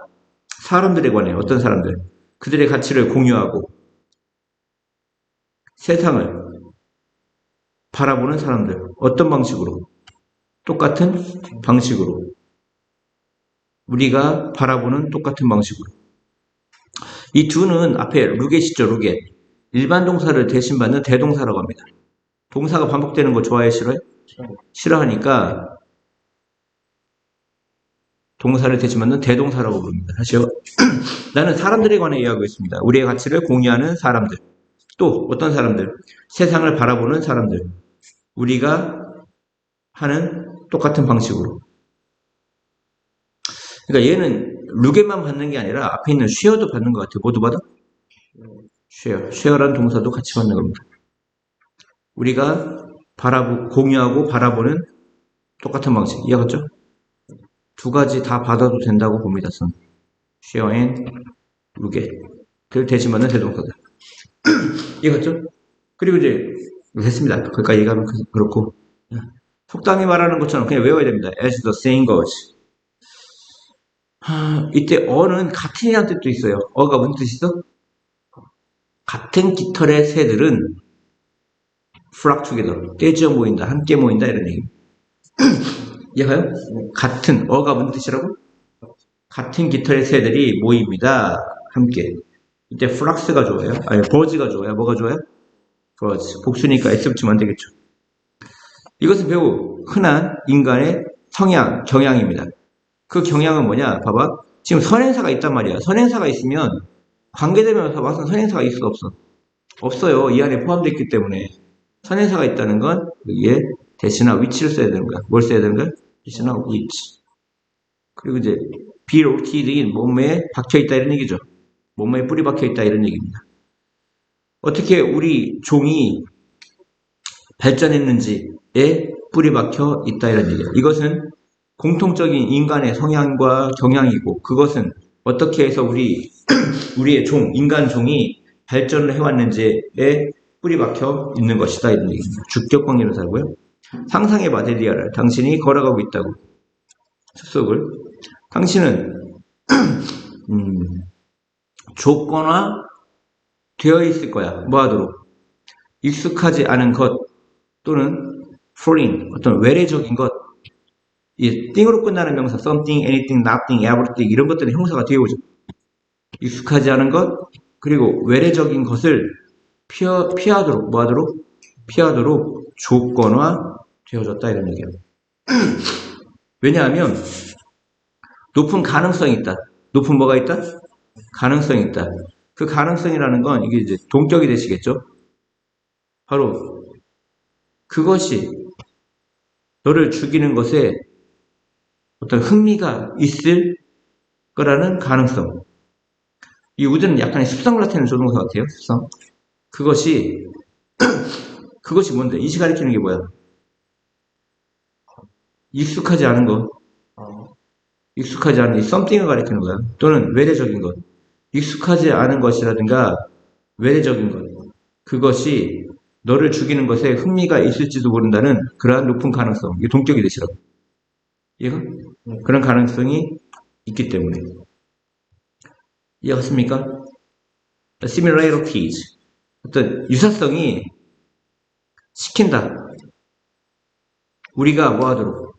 사람들에 관해 어떤 사람들, 그들의 가치를 공유하고 세상을 바라보는 사람들, 어떤 방식으로? 똑같은 방식으로. 우리가 바라보는 똑같은 방식으로. 이 두는 앞에 루겟이죠, 루겟. 일반 동사를 대신받는 대동사라고 합니다. 동사가 반복되는 거 좋아해, 싫어해? 싫어하니까 동사를 대신받는 대동사라고 부릅니다. 다시요. 나는 사람들에 관해 이야기하고 있습니다. 우리의 가치를 공유하는 사람들. 또 어떤 사람들? 세상을 바라보는 사람들. 우리가 하는 똑같은 방식으로. 그러니까 얘는 루겟만 받는 게 아니라 앞에 있는 쉐어도 받는 것 같아요. 모두 받아? 쉐어라는 동사도 같이 받는 겁니다. 우리가 공유하고 바라보는 똑같은 방식. 이해하셨죠? 두 가지 다 받아도 된다고 봅니다. 쉐어 앤 루겟. 그 대신받는 대동사들. 이해갔죠? 그리고 이제 됐습니다. 거기까지 얘기하면 그렇고 속담이 말하는 것처럼 그냥 외워야 됩니다. As the saying goes. 이때 어는 같은이라는 뜻도 있어요. 어가 무슨 뜻이 있어? 같은 깃털의 새들은 flock together. 떼지어 모인다. 함께 모인다. 이런 얘기. 이해가요? 같은 어가 무슨 뜻이라고? 같은 깃털의 새들이 모입니다. 함께. 이때 flocks가 좋아요. 아니 birds가 좋아요. 뭐가 좋아요? birds. 복수니까 S 붙이면 안 되겠죠. 이것은 매우 흔한 인간의 성향, 경향입니다. 그 경향은 뭐냐? 봐봐. 지금 선행사가 있단 말이야. 선행사가 있으면 관계대명사 와서 선행사가 있을 수 없어. 없어요. 이 안에 포함되어 있기 때문에. 선행사가 있다는 건 여기에 대신나 위치를 써야 되는 거야. 뭘 써야 되는 거야? 대신나 위치. 그리고 이제 be rooted in 몸에 박혀있다 이런 얘기죠. 몸에 뿌리 박혀있다 이런 얘기입니다. 어떻게 우리 종이 발전했는지에 뿌리 박혀 있다 이런 얘기예요. 이것은 공통적인 인간의 성향과 경향이고 그것은 어떻게 해서 우리의 인간 종이 발전을 해왔는지에 뿌리 박혀 있는 것이다 이런 얘기입니다. 주격 관계를 살고요. 상상해봐 데리아를. 당신이 걸어가고 있다고. 숲속을. 당신은 조건화 되어 있을 거야. 뭐 하도록? 익숙하지 않은 것 또는 foreign, 어떤 외래적인 것. 이 띵으로 끝나는 명사 something, anything, nothing, everything 이런 것들은 형사가 되어 오죠. 익숙하지 않은 것 그리고 외래적인 것을 피하도록 뭐 하도록? 피하도록 조건화 되어졌다 이런 얘기예요. 왜냐하면 높은 가능성이 있다. 높은 뭐가 있다? 가능성이 있다. 그 가능성이라는 건 이게 이제 동격이 되시겠죠? 바로 그것이 너를 죽이는 것에 어떤 흥미가 있을 거라는 가능성. 이 우드는 약간의 습성을 나타내는 조동사 같아요. 습성. 그것이 뭔데? 이 시 가리키는 게 뭐야? 익숙하지 않은 것, 익숙하지 않은 이 something을 가리키는 거야. 또는 외래적인 것. 익숙하지 않은 것이라든가 외래적인 것. 그것이 너를 죽이는 것에 흥미가 있을지도 모른다는 그러한 높은 가능성. 이게 동격이 되시라고. 이해가? 그런 가능성이 있기 때문에. 이해갔습니까? similarities. 어떤 유사성이 시킨다. 우리가 뭐 하도록.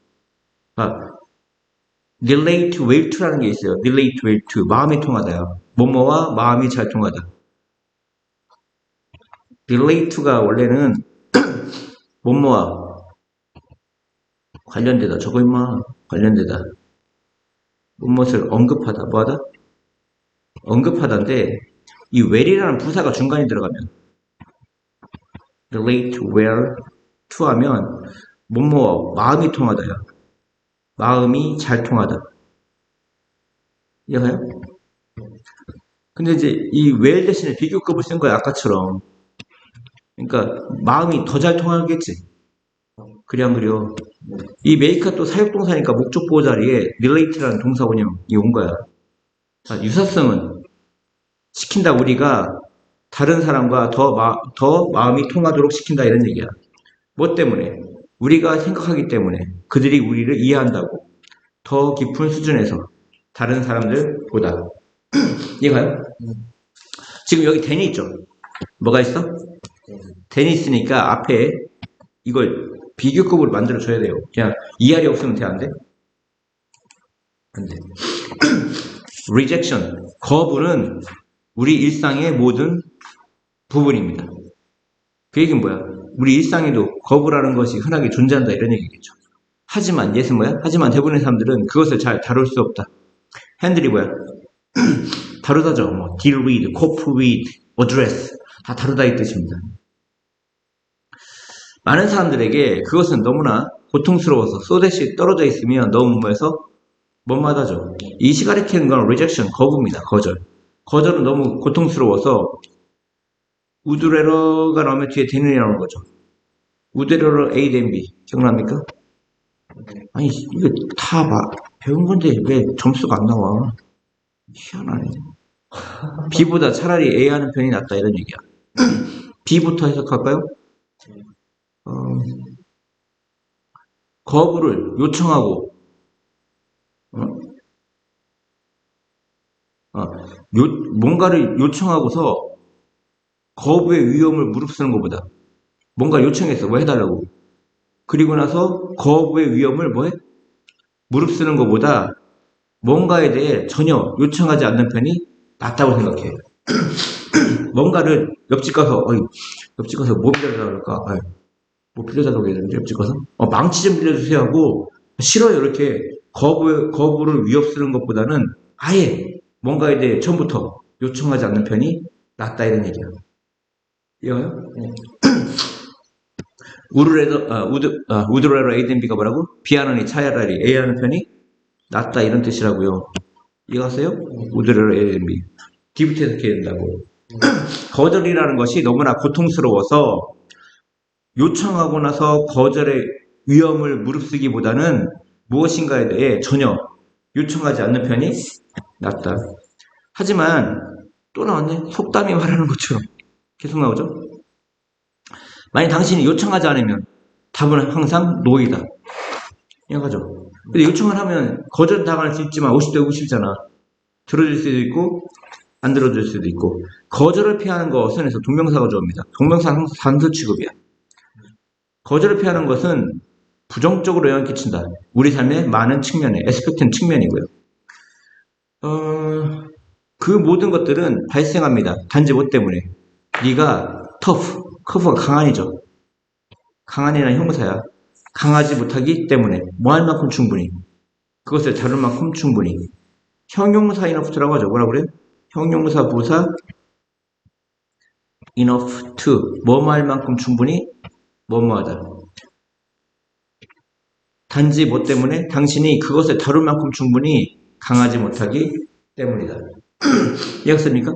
relate well to라는 게 있어요. relate well to. 마음이 통하다요. 뭐뭐와 마음이 잘 통하다. relate to가 원래는 뭐뭐와 관련되다. 저거 임마 관련되다. 무엇을 언급하다. 뭐하다? 언급하다인데 이 well이라는 부사가 중간에 들어가면 relate well to 하면 뭐뭐와 마음이 통하다요. 마음이 잘 통하다. 이해가요? 근데 이제 이 well 대신에 비교급을 쓴 거야 아까처럼. 그러니까 마음이 더 잘 통하겠지. 그래 안 그려? 이 make가 또 사역동사니까 목적 보호 자리에 relate라는 동사 원형이 온 거야. 유사성은 시킨다 우리가 다른 사람과 더 마음이 통하도록 시킨다 이런 얘기야. 뭐 때문에? 우리가 생각하기 때문에 그들이 우리를 이해한다고 더 깊은 수준에서 다른 사람들보다. 이해가요? 지금 여기 댄이 있죠? 뭐가 있어? 댄이 있으니까 앞에 이걸 비교급으로 만들어줘야 돼요. 그냥 이하리 없으면 돼, 안 돼? 안 돼. rejection, 거부는 우리 일상의 모든 부분입니다. 그 얘기는 뭐야? 우리 일상에도 거부라는 것이 흔하게 존재한다 이런 얘기겠죠. 하지만 예스 뭐야? 하지만 대부분의 사람들은 그것을 잘 다룰 수 없다. 핸들이 뭐야? 다루다죠. 뭐 deal with, cope with, address 다 다루다 이 뜻입니다. 많은 사람들에게 그것은 너무나 고통스러워서 쏘대시 떨어져 있으면 너무 뭐해서 못마다죠. 이 시가리 키는 건 rejection, 거부입니다. 거절. 거절은 너무 고통스러워서 우드레러가 나오면 뒤에 대는이 나오는 거죠. 우드레러 A 대 B 기억납니까? 아니 이거 다 배운 건데 왜 점수가 안 나와? 희한하네. B보다 차라리 A 하는 편이 낫다 이런 얘기야. B부터 해석할까요? 거부를 요청하고 어? 뭔가를 요청하고서 거부의 위험을 무릅쓰는 것보다 뭔가 요청했어. 뭐 해달라고. 그리고 나서 거부의 위험을 뭐해? 무릅쓰는 것보다 뭔가에 대해 전혀 요청하지 않는 편이 낫다고 생각해. 뭔가를 옆집 가서 뭐 빌려달라고 할까? 뭐 빌려달라고 해야 되는데 옆집 가서 망치 좀 빌려주세요 하고 싫어요 이렇게 거부를 위협쓰는 것보다는 아예 뭔가에 대해 처음부터 요청하지 않는 편이 낫다 이런 얘기야. 이해가요? 우드레러 A 대 B가 뭐라고? B 하느니 차라리 A 하는 편이 낫다 이런 뜻이라고요. 이해가세요? 우드레러 A 대 B. D부터 해석해야 된다고. 거절이라는 것이 너무나 고통스러워서 요청하고 나서 거절의 위험을 무릅쓰기보다는 무엇인가에 대해 전혀 요청하지 않는 편이 낫다. 하지만 또 나왔네. 속담이 말하는 것처럼 계속 나오죠. 만약 당신이 요청하지 않으면 답은 항상 노이다. 이해가죠. 근데 요청을 하면 거절당할 수 있지만 50대 50잖아. 들어줄 수도 있고 안 들어줄 수도 있고. 거절을 피하는 것은 에서 동명사가 좋습니다. 동명사는 항상 단수 취급이야. 거절을 피하는 것은 부정적으로 영향을 끼친다. 우리 삶의 많은 측면에, 에스펙트는 측면이고요. 그 모든 것들은 발생합니다. 단지 뭐 때문에? 네가 커프가 강한이죠. 강한이라는 형사야. 강하지 못하기 때문에 뭐 할 만큼 충분히 그것을 다룰 만큼 충분히 형용사 enough라고 하죠. 뭐라 그래? 형용사 부사 enough to 뭐뭐 할 만큼 충분히 뭐뭐하다. 단지 뭐 때문에? 당신이 그것을 다룰 만큼 충분히 강하지 못하기 때문이다. 이해했습니까?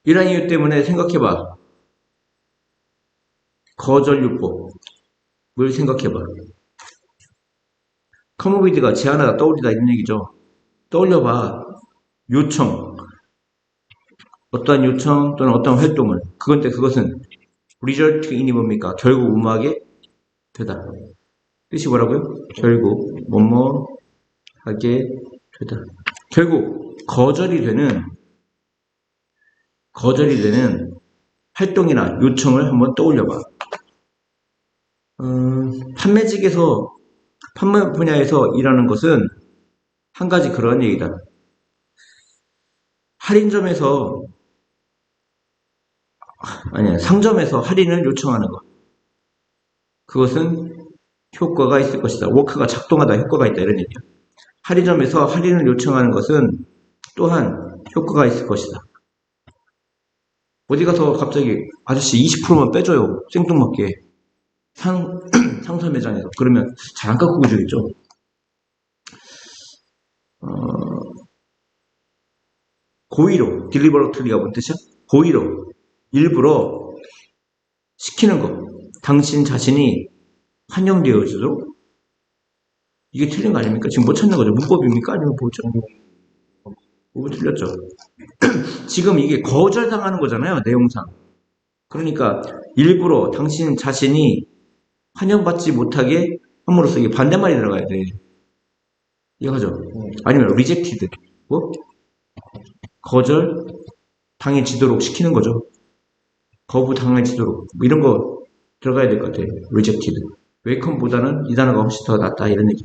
이런 이유 때문에 생각해봐. 거절요법을 생각해봐. 커머비드가 제안하다 떠올리다 이런 얘기죠. 떠올려봐. 요청, 어떠한 요청 또는 어떠한 활동을. 그것은 result in이 뭡니까? 결국 뭐뭐하게 되다. 뜻이 뭐라고요? 결국 뭐뭐 하게 되다. 결국 거절이 되는 활동이나 요청을 한번 떠올려봐. 판매 분야에서 일하는 것은 한 가지 그런 얘기다. 상점에서 할인을 요청하는 것. 그것은 효과가 있을 것이다. 워크가 작동하다 효과가 있다. 이런 얘기야. 할인점에서 할인을 요청하는 것은 또한 효과가 있을 것이다. 어디 가서 갑자기 아저씨 20%만 빼줘요. 생뚱맞게. 상설 매장에서. 그러면 잘 안 깎고 주겠죠. 고의로, 딜리버러틀리가 뭔 뜻이야? 고의로, 일부러 시키는 것. 당신 자신이 환영되어지도록. 이게 틀린 거 아닙니까? 지금 못 찾는 거죠. 문법입니까? 아니면 뭐죠? 뭐 틀렸죠. 지금 이게 거절당하는 거잖아요. 내용상. 그러니까 일부러 당신 자신이 환영받지 못하게 함으로써 이게 반대말이 들어가야 돼. 이해가죠? 아니면 rejected. 뭐? 거절 당해지도록 시키는 거죠. 거부 당해지도록. 뭐 이런 거 들어가야 될 것 같아요. rejected. 웨이컴보다는 이 단어가 훨씬 더 낫다. 이런 얘기.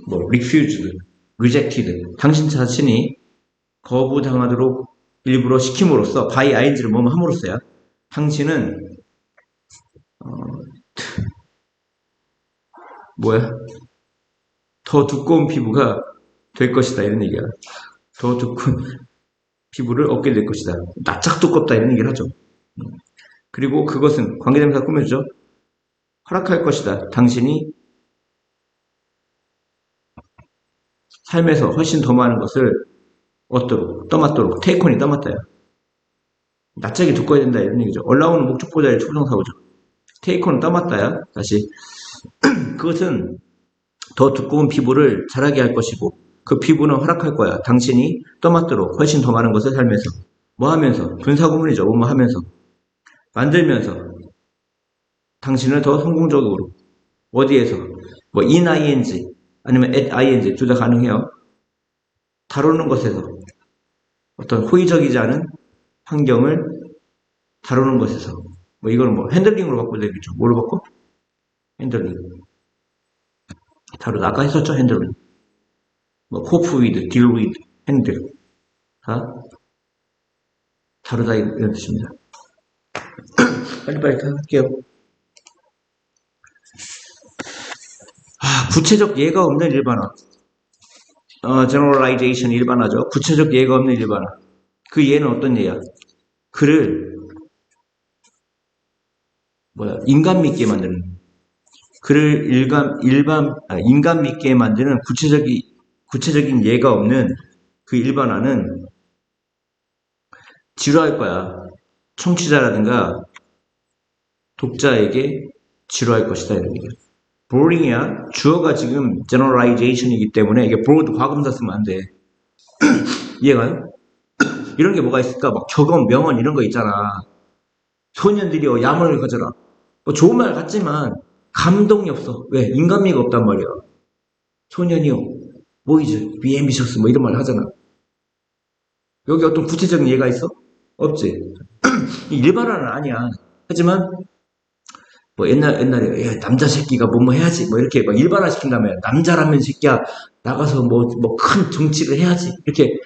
뭐 refused, rejected. 당신 자신이 거부당하도록 일부러 시킴으로써 by ing를 뭐뭐 함으로써야 당신은 더 두꺼운 피부가 될 것이다. 이런 얘기야. 더 두꺼운 피부를 얻게 될 것이다. 납작 두껍다. 이런 얘기를 하죠. 그리고 그것은 관계대명사 꾸며주죠. 허락할 것이다. 당신이 삶에서 훨씬 더 많은 것을 떠맡도록, 테이콘이 떠맡다요. 납작이 두꺼워야 된다. 이런 얘기죠. 올라오는 목적보다의 초정사고죠. 테이콘은 떠맡다야. 다시. 그것은 더 두꺼운 피부를 자라게 할 것이고, 그 피부는 허락할 거야. 당신이 떠맡도록 훨씬 더 많은 것을 살면서. 뭐 하면서? 분사구문이죠. 뭐 하면서. 만들면서. 당신을 더 성공적으로. 어디에서? 뭐 in ing 아니면 at ing 둘 다 가능해요. 다루는 것에서 어떤 호의적이지 않은 환경을 다루는 것에서 뭐 이거는 뭐 핸들링으로 바꿔도 되겠죠. 뭐로 바꿔? 핸들링. 다루다. 아까 했었죠. 핸들링. 뭐 cope with, deal with, handle. 다 다루다 이런 뜻입니다. 빨리빨리 할게요. 구체적 예가 없는 일반어. generalization 일반어죠. 구체적 예가 없는 일반어. 그 예는 어떤 예야? 그를 인간 믿게 만드는. 그를 인간 믿게 만드는 구체적인 예가 없는 그 일반어는 지루할 거야. 청취자라든가 독자에게 지루할 것이다. 이런 얘기야. boring이야. 주어가 지금 generalization이기 때문에 이게 broad 과금사 쓰면 안 돼. 이해가요? 이런 게 뭐가 있을까? 막 격언, 명언 이런 거 있잖아. 소년들이여 야망을 가져라. 뭐 좋은 말 같지만 감동이 없어. 왜? 인간미가 없단 말이야. 소년이여 보이즈, be ambitious 뭐 이런 말 하잖아. 여기 어떤 구체적인 예가 있어? 없지. 일반어는 아니야. 하지만 뭐 옛날에 야, 남자 새끼가 뭐뭐 해야지 뭐 이렇게 막 일반화 시킨다면 남자라면 새끼야 나가서 뭐 큰 정치를 해야지 이렇게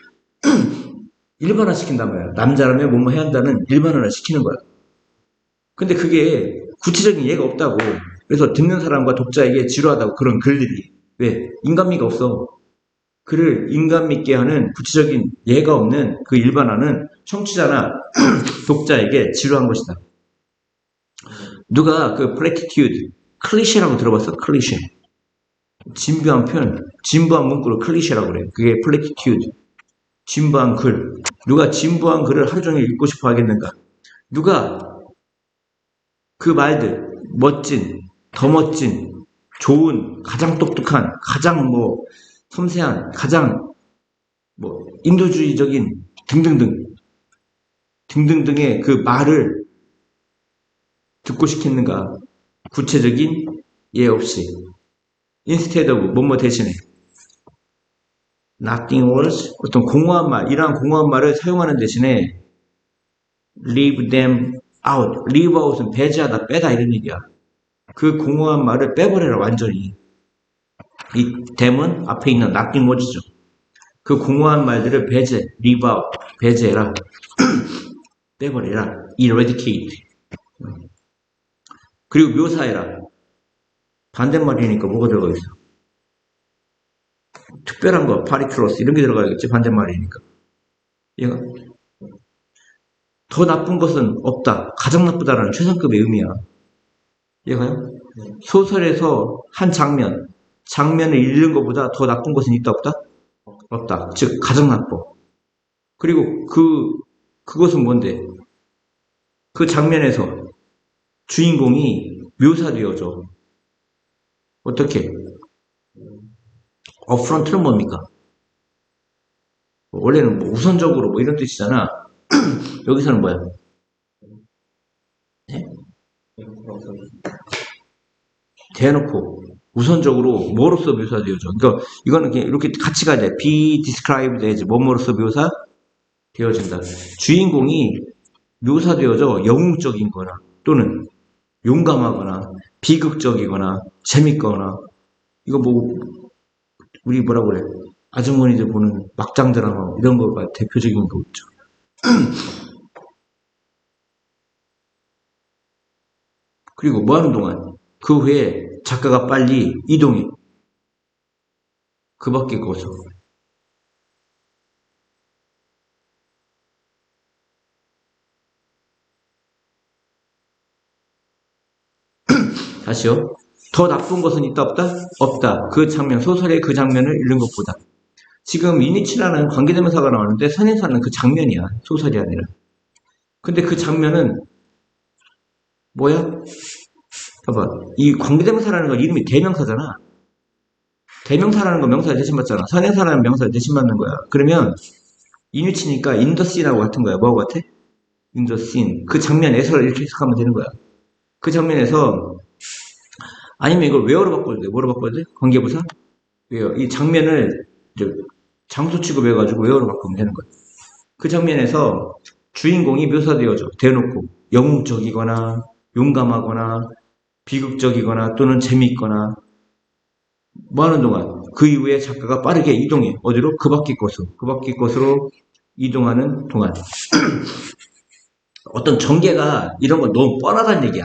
일반화 시킨다면 남자라면 뭐뭐 해야 한다는 일반화를 시키는 거야. 근데 그게 구체적인 예가 없다고. 그래서 듣는 사람과 독자에게 지루하다고 그런 글들이. 왜? 인간미가 없어. 그를 인간 믿게 하는 구체적인 예가 없는 그 일반화는 청취자나 독자에게 지루한 것이다. 누가 그 platitude, 클리셰라고 들어봤어? 클리셰. 진부한 표현, 진부한 문구를 클리셰라고 그래. 그게 platitude. 진부한 글. 누가 진부한 글을 하루 종일 읽고 싶어 하겠는가? 누가 그 말들, 멋진, 더 멋진, 좋은, 가장 똑똑한, 가장 섬세한, 가장 인도주의적인 등등등의 그 말을 듣고 싶겠는가? 구체적인 예 없이. instead of 뭐뭐 대신에 nothing words 어떤 공허한 말, 이러한 공허한 말을 사용하는 대신에 leave them out. leave out은 배제하다, 빼다 이런 얘기야. 그 공허한 말을 빼버려라 완전히. 이 them은 앞에 있는 nothing words죠. 그 공허한 말들을 배제, leave out, 배제해라. 빼버려라. eradicate. 그리고 묘사해라. 반대말이니까 뭐가 들어가 있어? 특별한 거, 파리큐로스 이런 게 들어가야겠지, 반대말이니까. 얘가 더 나쁜 것은 없다. 가장 나쁘다라는 최상급의 의미야. 얘가요? 소설에서 한 장면을 읽는 것보다 더 나쁜 것은 있다 없다? 없다. 즉 가장 나빠. 그리고 그것은 뭔데? 그 장면에서 주인공이 묘사되어져. 어떻게? 업프런트는 뭡니까? 원래는 우선적으로 이런 뜻이잖아. 여기서는 뭐야? 네? 대놓고 우선적으로 뭐로서 묘사되어져. 그러니까 이거는 이렇게 같이 가야 돼. be described as 뭐뭐로서 묘사되어진다. 주인공이 묘사되어져 영웅적인 거나 또는 용감하거나 비극적이거나 재밌거나 이거 우리 뭐라고 그래? 아주머니들 보는 막장 드라마 이런 거가 대표적인 거 있죠. 그리고 뭐 하는 동안 그 후에 작가가 빨리 이동해. 그 밖에 거서. 다시요. 더 나쁜 것은 있다 없다? 없다. 그 장면, 소설의 그 장면을 읽는 것보다. 지금 이니치라는 관계대명사가 나오는데 선행사는 그 장면이야. 소설이 아니라. 근데 그 장면은 뭐야? 봐봐. 이 관계대명사라는 건 이름이 대명사잖아. 대명사라는 건 명사를 대신받잖아. 선행사라는 명사를 대신받는 거야. 그러면 이니치니까 인더씬하고 같은 거야. 뭐하고 같아? 인더씬. 그 장면에서 이렇게 해석하면 되는 거야. 그 장면에서 아니면 이걸 웨어로 바꿔도 돼. 뭐로 바꿔도 돼? 관계부사? 웨어. 이 장면을 이제 장소 취급해가지고 웨어로 바꾸면 되는 거야. 그 장면에서 주인공이 묘사되어져. 대놓고 영웅적이거나 용감하거나 비극적이거나 또는 재미있거나 뭐 하는 동안 그 이후에 작가가 빠르게 이동해. 어디로? 그 밖의 것으로 이동하는 동안 어떤 전개가 이런 건 너무 뻔하다는 얘기야.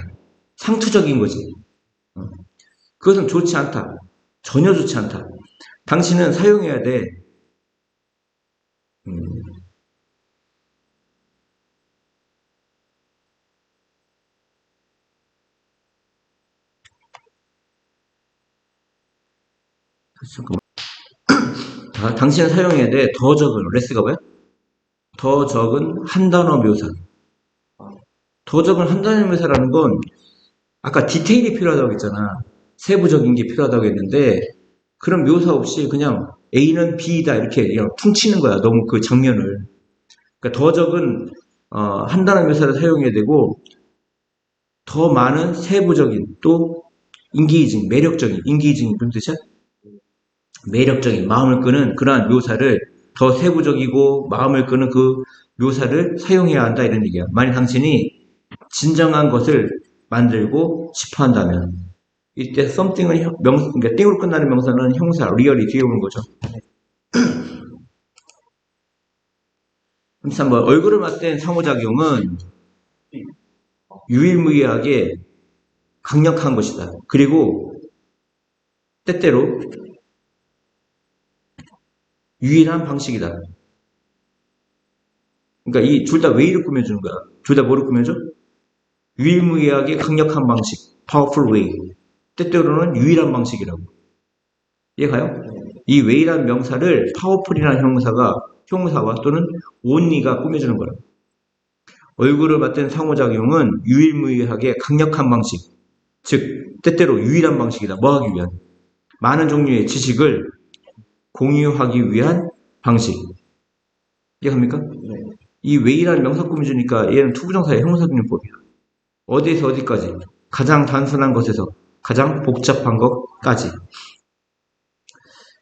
상투적인 거지. 그것은 좋지 않다. 전혀 좋지 않다. 당신은 사용해야 돼. 당신은 사용해야 돼. 더 적은, 레스가 뭐야? 더 적은 한 단어 묘사. 더 적은 한 단어 묘사라는 건 아까 디테일이 필요하다고 했잖아. 세부적인 게 필요하다고 했는데 그런 묘사 없이 그냥 A는 B다 이렇게 그냥 퉁치는 거야. 너무 그 장면을. 그러니까 더 적은 한 단어 묘사를 사용해야 되고 더 많은 세부적인 또 인기이징, 매력적인 인기이징이 무슨 뜻이야? 매력적인 마음을 끄는 그러한 묘사를 더 세부적이고 마음을 끄는 그 묘사를 사용해야 한다 이런 얘기야. 만약 당신이 진정한 것을 만들고 싶어 한다면 이때 something은 그러니까 띵으로 끝나는 명사는 형사, 리얼이 뒤에 오는 거죠. 그래서 한번 얼굴을 맞댄 상호작용은 유일무이하게 강력한 것이다. 그리고 때때로 유일한 방식이다. 그러니까 이 둘 다 왜이를 꾸며주는 거야. 둘 다 뭐를 꾸며줘? 유일무이하게 강력한 방식, powerful way. 때때로는 유일한 방식이라고. 이해가요? 이 way라는 명사를 powerful이라는 형용사가 형사와 또는 온리가 꾸며주는 거라. 얼굴을 맞댄 상호작용은 유일무이하게 강력한 방식, 즉 때때로 유일한 방식이다. 뭐 하기 위한? 많은 종류의 지식을 공유하기 위한 방식. 이해합니까? 이 왜이라는 명사 꾸며주니까 얘는 투부정사의 형용사분용법이야. 어디에서 어디까지? 가장 단순한 것에서 가장 복잡한 것까지.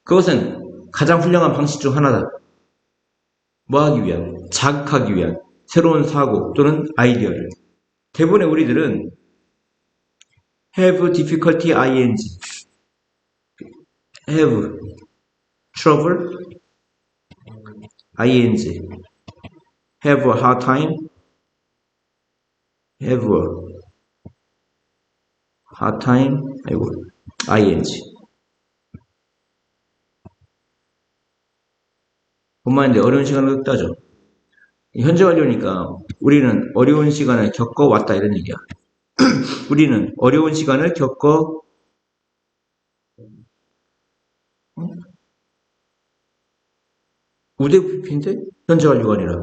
그것은 가장 훌륭한 방식 중 하나다. 뭐 하기 위한? 자극하기 위한 새로운 사고 또는 아이디어를. 대부분의 우리들은 have difficulty ing, have trouble ing, have a hard time, have a hard time, 아이고, ing. 본말인데 어려운 시간을 겪다죠. 현재 완료니까 우리는 어려운 시간을 겪어왔다 이런 얘기야. 우리는 어려운 시간을 겪어 우대부피인데 현재 완료가 아니라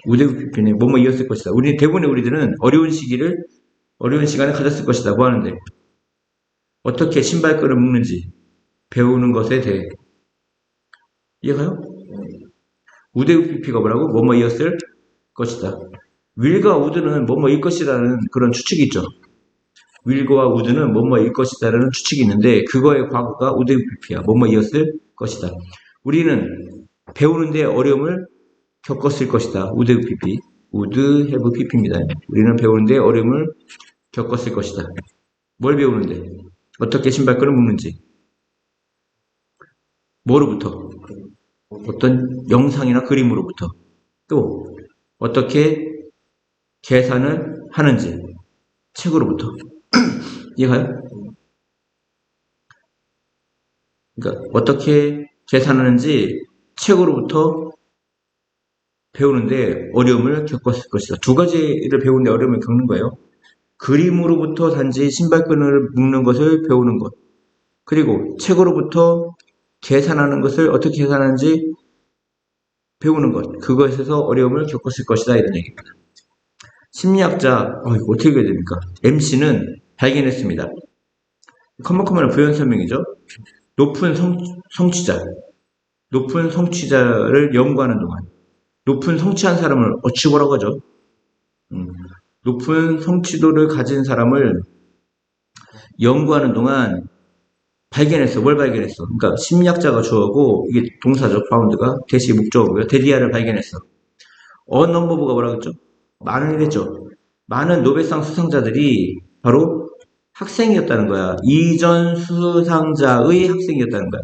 우대부피네 뭐뭐 이었을 것이다. 우리 대부분의 우리들은 어려운 시간을 가졌을 것이다. 뭐 하는데 어떻게 신발끈을 묶는지 배우는 것에 대해 이해가요? 우대부피가 뭐라고? 뭐뭐 이었을 것이다. will과 would는 뭐뭐일 것이라는 그런 추측이 있죠. will과 would는 뭐뭐일 것이다라는 추측이 있는데 그거의 과거가 would have pp야. 뭐뭐이었을 것이다. 우리는 배우는데 어려움을 겪었을 것이다. would have pp. would have pp입니다. 우리는 배우는데 어려움을 겪었을 것이다. 뭘 배우는데? 어떻게 신발끈을 묶는지. 뭐로부터? 어떤 영상이나 그림으로부터. 또 어떻게 계산을 하는지. 책으로부터. 이해가요? 그러니까 어떻게 계산하는지 책으로부터 배우는데 어려움을 겪었을 것이다. 두 가지를 배우는데 어려움을 겪는 거예요. 그림으로부터 단지 신발끈을 묶는 것을 배우는 것. 그리고 책으로부터 계산하는 것을 어떻게 계산하는지 배우는 것. 그것에서 어려움을 겪었을 것이다. 이런 얘기입니다. 심리학자, 이거 어떻게 해야 됩니까? MC는 발견했습니다. 컴먼은 부연 설명이죠. 높은 성취자를 연구하는 동안 높은 성취한 사람을 어치고라고 하죠. 높은 성취도를 가진 사람을 연구하는 동안 발견했어. 뭘 발견했어? 그러니까 심리학자가 주어고 이게 동사죠. 파운드가 대시 목적어고요. 데디아를 발견했어. 넘버브가 뭐라고 했죠? 많은 이랬죠. 많은 노벨상 수상자들이 바로 학생이었다는 거야. 이전 수상자의 학생이었다는 거야.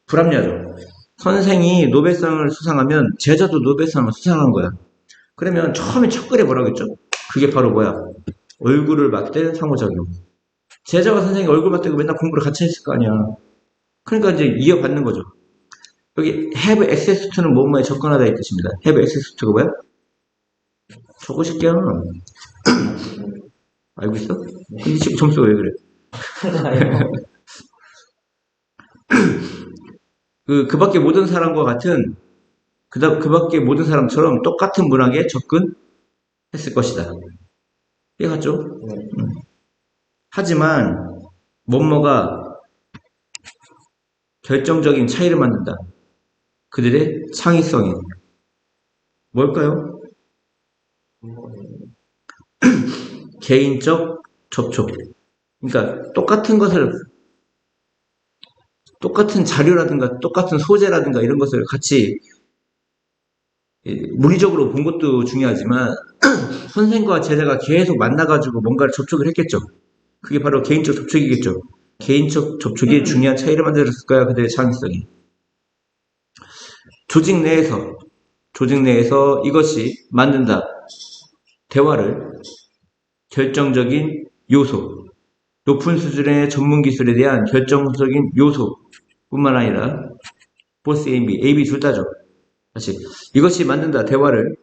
불합리하죠. 선생이 노벨상을 수상하면 제자도 노벨상을 수상한 거야. 그러면 처음에 첫 글에 뭐라고 했죠? 그게 바로 뭐야? 얼굴을 맞댄 상호작용. 제자가 선생이 얼굴 맞대고 맨날 공부를 같이 했을 거 아니야. 그러니까 이제 이어받는 거죠. 여기 have access to는 뭐뭐에 접근하다 이 뜻입니다. have access to가 뭐야? 저거 새끼야. 알고 있어? 근데 지금 점수가 왜 그래? 그 밖에 모든 사람과 같은 그 밖에 모든 사람처럼 똑같은 문학에 접근했을 것이다. 이해갔죠? 하지만 뭐뭐가 결정적인 차이를 만든다. 그들의 창의성이 뭘까요? 개인적 접촉. 그러니까 똑같은 자료라든가 똑같은 소재라든가 이런 것을 같이 물리적으로 본 것도 중요하지만 선생과 제자가 계속 만나가지고 뭔가를 접촉을 했겠죠. 그게 바로 개인적 접촉이겠죠. 개인적 접촉이 중요한 차이를 만들었을 거야. 그들의 창의성이. 조직 내에서 이것이 만든다. 대화를 결정적인 요소, 높은 수준의 전문 기술에 대한 결정적인 요소뿐만 아니라 보스 A, B 둘 다죠. 다시 이것이 만든다. 대화를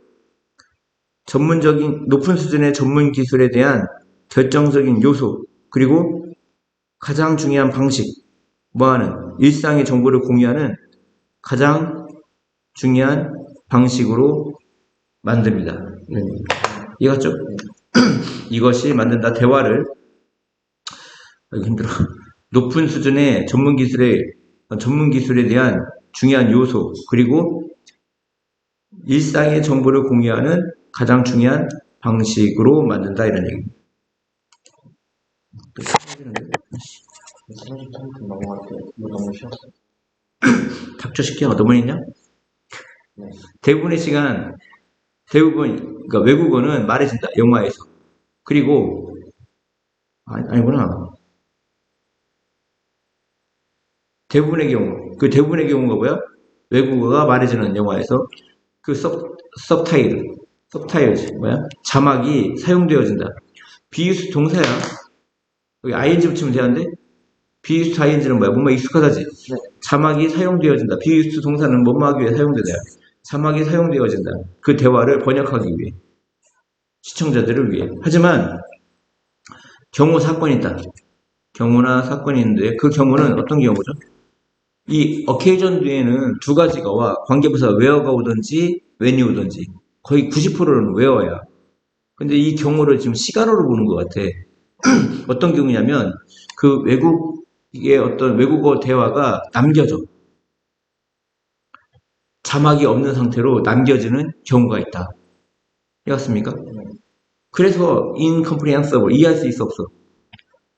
높은 수준의 전문 기술에 대한 결정적인 요소 그리고 가장 중요한 방식 뭐하는 일상의 정보를 공유하는 가장 중요한 방식으로 만듭니다. 이해갔죠? 이것이 만든다. 대화를 힘들어. 높은 수준의 전문 기술에 대한 중요한 요소, 그리고 일상의 정보를 공유하는 가장 중요한 방식으로 만든다. 이런 얘기입니다. 닥쳐시켜. 너무 있냐? 대부분의 시간, 그러니까 외국어는 말해진다. 영화에서. 그리고, 아니구나. 대부분의 경우가 뭐야? 외국어가 말해지는 영화에서 그 서브타이틀, 뭐야? 자막이 사용되어진다. 비유수 동사야. 여기 ing 붙이면 되는데, 비유수 ing는 뭐야? 뭔가 익숙하다지? 자막이 사용되어진다. 비유수 동사는 뭐뭐 하기 위해 사용되다. 자막이 사용되어진다. 그 대화를 번역하기 위해. 시청자들을 위해. 하지만, 경우 사건이 있다. 경우나 사건이 있는데, 그 경우는 어떤 경우죠? 이 occasion 뒤에는 두 가지가 와. 관계부사 where가 오든지 when이 오든지 거의 90%는 where야. 근데 이 경우를 지금 시간으로 보는 것 같아. 어떤 경우냐면 그 외국의 어떤 외국어 대화가 남겨져. 자막이 없는 상태로 남겨지는 경우가 있다. 이해갔습니까? 그래서 incomprehensible, 이해할 수 있어 없어.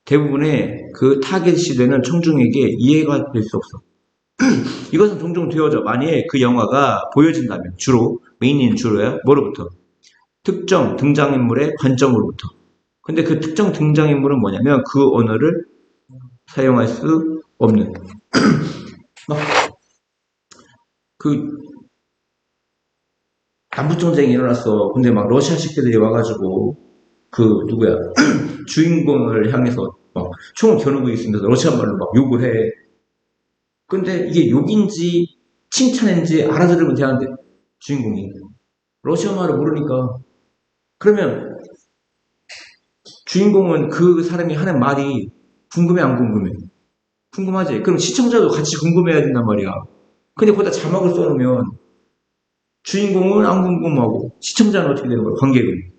대부분의 그 타겟이 되는 청중에게 이해가 될 수 없어. 이것은 종종 되어져. 만약에 그 영화가 보여진다면 메인인 주로야. 뭐로부터? 특정 등장인물의 관점으로부터. 근데 그 특정 등장인물은 뭐냐면 그 언어를 사용할 수 없는. 그 남북전쟁이 일어났어. 근데 막 러시아 식구들이 와가지고 그 누구야 주인공을 향해서 막 총을 겨누고 있으면서 러시아 말로 막 욕을 해. 근데 이게 욕인지 칭찬인지 알아들으면 되는데 주인공이 러시아 말을 모르니까. 그러면 주인공은 그 사람이 하는 말이 궁금해 안 궁금해? 궁금하지? 그럼 시청자도 같이 궁금해야 된단 말이야. 근데 거기다 자막을 써놓으면 주인공은 안 궁금하고 시청자는 어떻게 되는 거야? 관객은.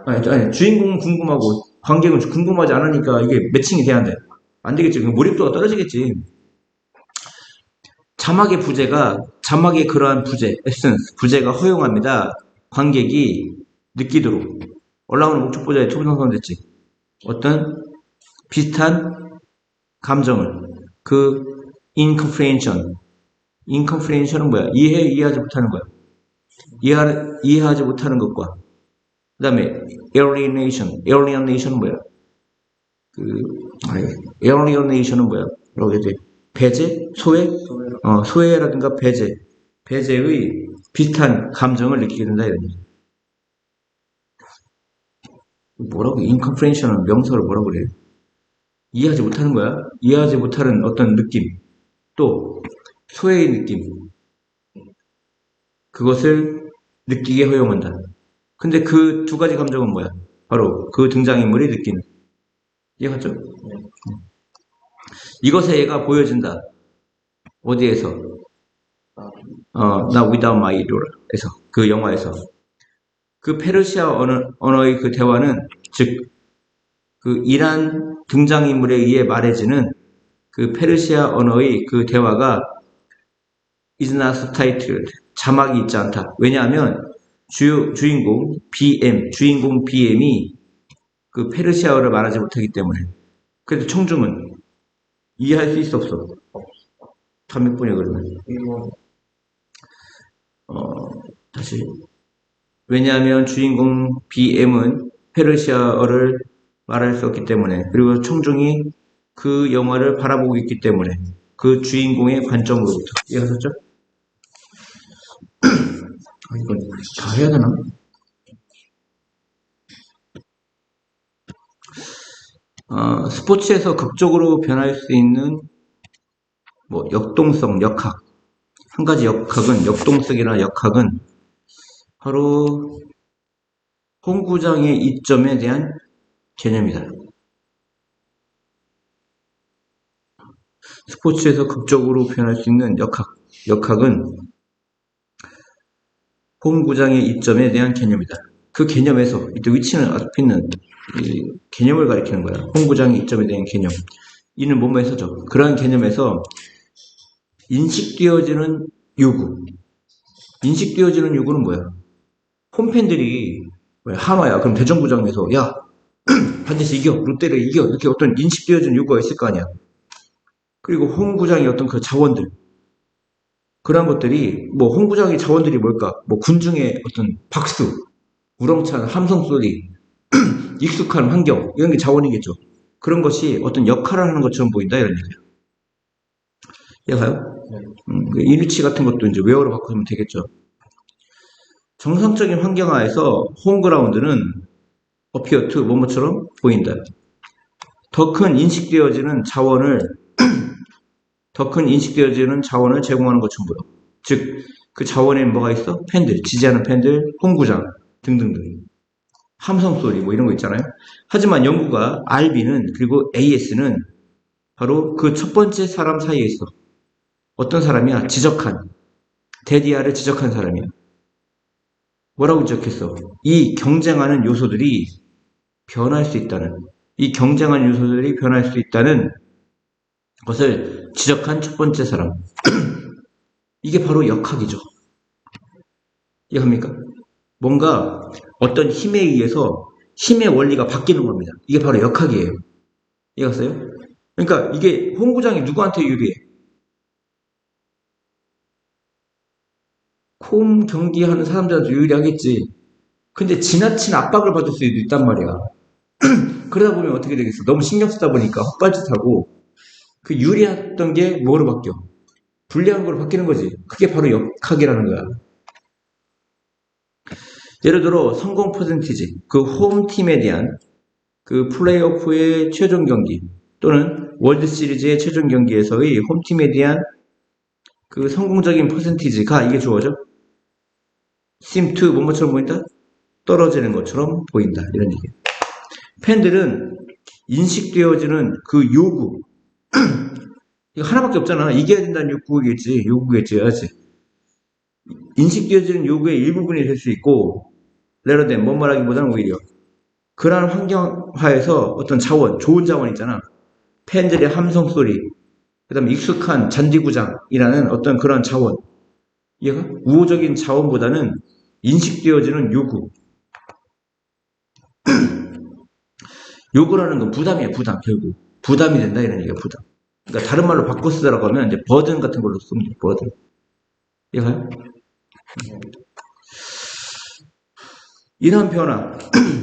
아니, 주인공은 궁금하고 관객은 궁금하지 않으니까 이게 매칭이 돼야 돼. 안 되겠지. 몰입도가 떨어지겠지. 자막의 그러한 부재가 허용합니다. 관객이 느끼도록. 올라오는 목적보자에 초분상선됐지. 어떤 비슷한 감정을. 그 incomprehension은 뭐야? 이해하지 못하는 거야. 이해하지 못하는 것과 그 다음에 alienation은 뭐야? alienation은 뭐야? 뭐라고 해야 돼? 배제? 소외라든가 배제의 비슷한 감정을 느끼게 된다 이런 얘기. 뭐라고? incomprehension은 명사로 뭐라고 그래? 이해하지 못하는 거야? 이해하지 못하는 어떤 느낌, 또 소외의 느낌, 그것을 느끼게 허용한다. 근데 그 두 가지 감정은 뭐야? 바로 그 등장인물이 느끼는. 이해갔죠? 이것의 애가 보여진다. 어디에서? 나 Without My Hero에서, 그 영화에서. 그 페르시아 언어의 그 대화는, 즉, 그 이란 등장인물에 의해 말해지는 그 페르시아 언어의 그 대화가 is not subtitled. 자막이 있지 않다. 왜냐하면 주인공 BM이 그 페르시아어를 말하지 못하기 때문에. 그래도 청중은 이해할 수 있어 없어? 다 몇 분이야 그러면? 다시. 왜냐하면 주인공 BM은 페르시아어를 말할 수 없기 때문에, 그리고 청중이 그 영화를 바라보고 있기 때문에, 그 주인공의 관점으로부터. 이해하셨죠? 이건 다 해야 되나? 스포츠에서 극적으로 변할 수 있는 역동성, 역학. 한 가지 역동성이나 역학은 바로 홈구장의 이점에 대한 개념이다. 스포츠에서 극적으로 변할 수 있는 역학. 역학은 홈구장의 이점에 대한 개념이다. 그 개념에서 이때 위치는 앞에 있는 이 개념을 가리키는 거야. 홈구장의 이점에 대한 개념. 이는 뭐뭐해서죠. 그러한 개념에서 인식되어지는 요구. 인식되어지는 요구는 뭐야? 홈팬들이 한화야. 그럼 대전구장에서 야 반드시 이겨. 롯데를 이겨. 이렇게 어떤 인식되어지는 요구가 있을 거 아니야. 그리고 홈구장의 어떤 그 자원들. 그런 것들이 뭐 홈구장의 자원들이 뭘까? 뭐 군중의 어떤 박수, 우렁찬 함성 소리, 익숙한 환경 이런 게 자원이겠죠. 그런 것이 어떤 역할을 하는 것처럼 보인다 이런 얘기예요. 이해가요? 이 위치 같은 것도 이제 웨어로 바꾸면 되겠죠. 정상적인 환경 하에서 홈그라운드는 appear to 뭐뭐처럼 보인다. 더 큰 인식되어지는 자원을 제공하는 것처럼 보여. 즉, 그 자원에 뭐가 있어? 팬들, 지지하는 팬들, 홈구장 등등등. 함성 소리 뭐 이런 거 있잖아요. 하지만 연구가 RB는 그리고 AS는 바로 그 첫 번째 사람 사이에 있어. 어떤 사람이야? 데디아를 지적한 사람이야. 뭐라고 지적했어? 이 경쟁하는 요소들이 변할 수 있다는 것을 지적한 첫 번째 사람. 이게 바로 역학이죠. 이해합니까? 뭔가 어떤 힘에 의해서 힘의 원리가 바뀌는 겁니다. 이게 바로 역학이에요. 이해갔어요? 그러니까 이게 홈구장이 누구한테 유리해? 홈 경기하는 사람들한테 유리하겠지. 근데 지나친 압박을 받을 수도 있단 말이야. 그러다 보면 어떻게 되겠어? 너무 신경 쓰다 보니까 헛발짓하고 그 유리했던 게 뭐로 바뀌어? 불리한 걸로 바뀌는 거지. 그게 바로 역학이라는 거야. 예를 들어 성공 퍼센티지, 그 홈팀에 대한 그 플레이오프의 최종 경기 또는 월드 시리즈의 최종 경기에서의 홈팀에 대한 그 성공적인 퍼센티지가 이게 주어져? seem to 뭐뭐처럼 보인다? 떨어지는 것처럼 보인다. 이런 얘기예요. 팬들은 인식되어지는 그 요구 이거 하나밖에 없잖아. 이겨야 된다는 요구겠지. 해야지. 인식되어지는 요구의 일부분이 될 수 있고 레러된 뭔 말하기보다는 오히려 그러한 환경하에서 어떤 자원, 좋은 자원 있잖아. 팬들의 함성 소리, 그 다음에 익숙한 잔디구장이라는 어떤 그런 자원. 얘가 우호적인 자원보다는 인식되어지는 요구. 요구라는 건 부담이야, 부담, 결국. 부담이 된다, 이런 얘기야, 부담. 그러니까 다른 말로 바꿔 쓰더라고 하면 이제 버든 같은 걸로 쓰면 돼, 버든. 이해가요? 이러한 변화,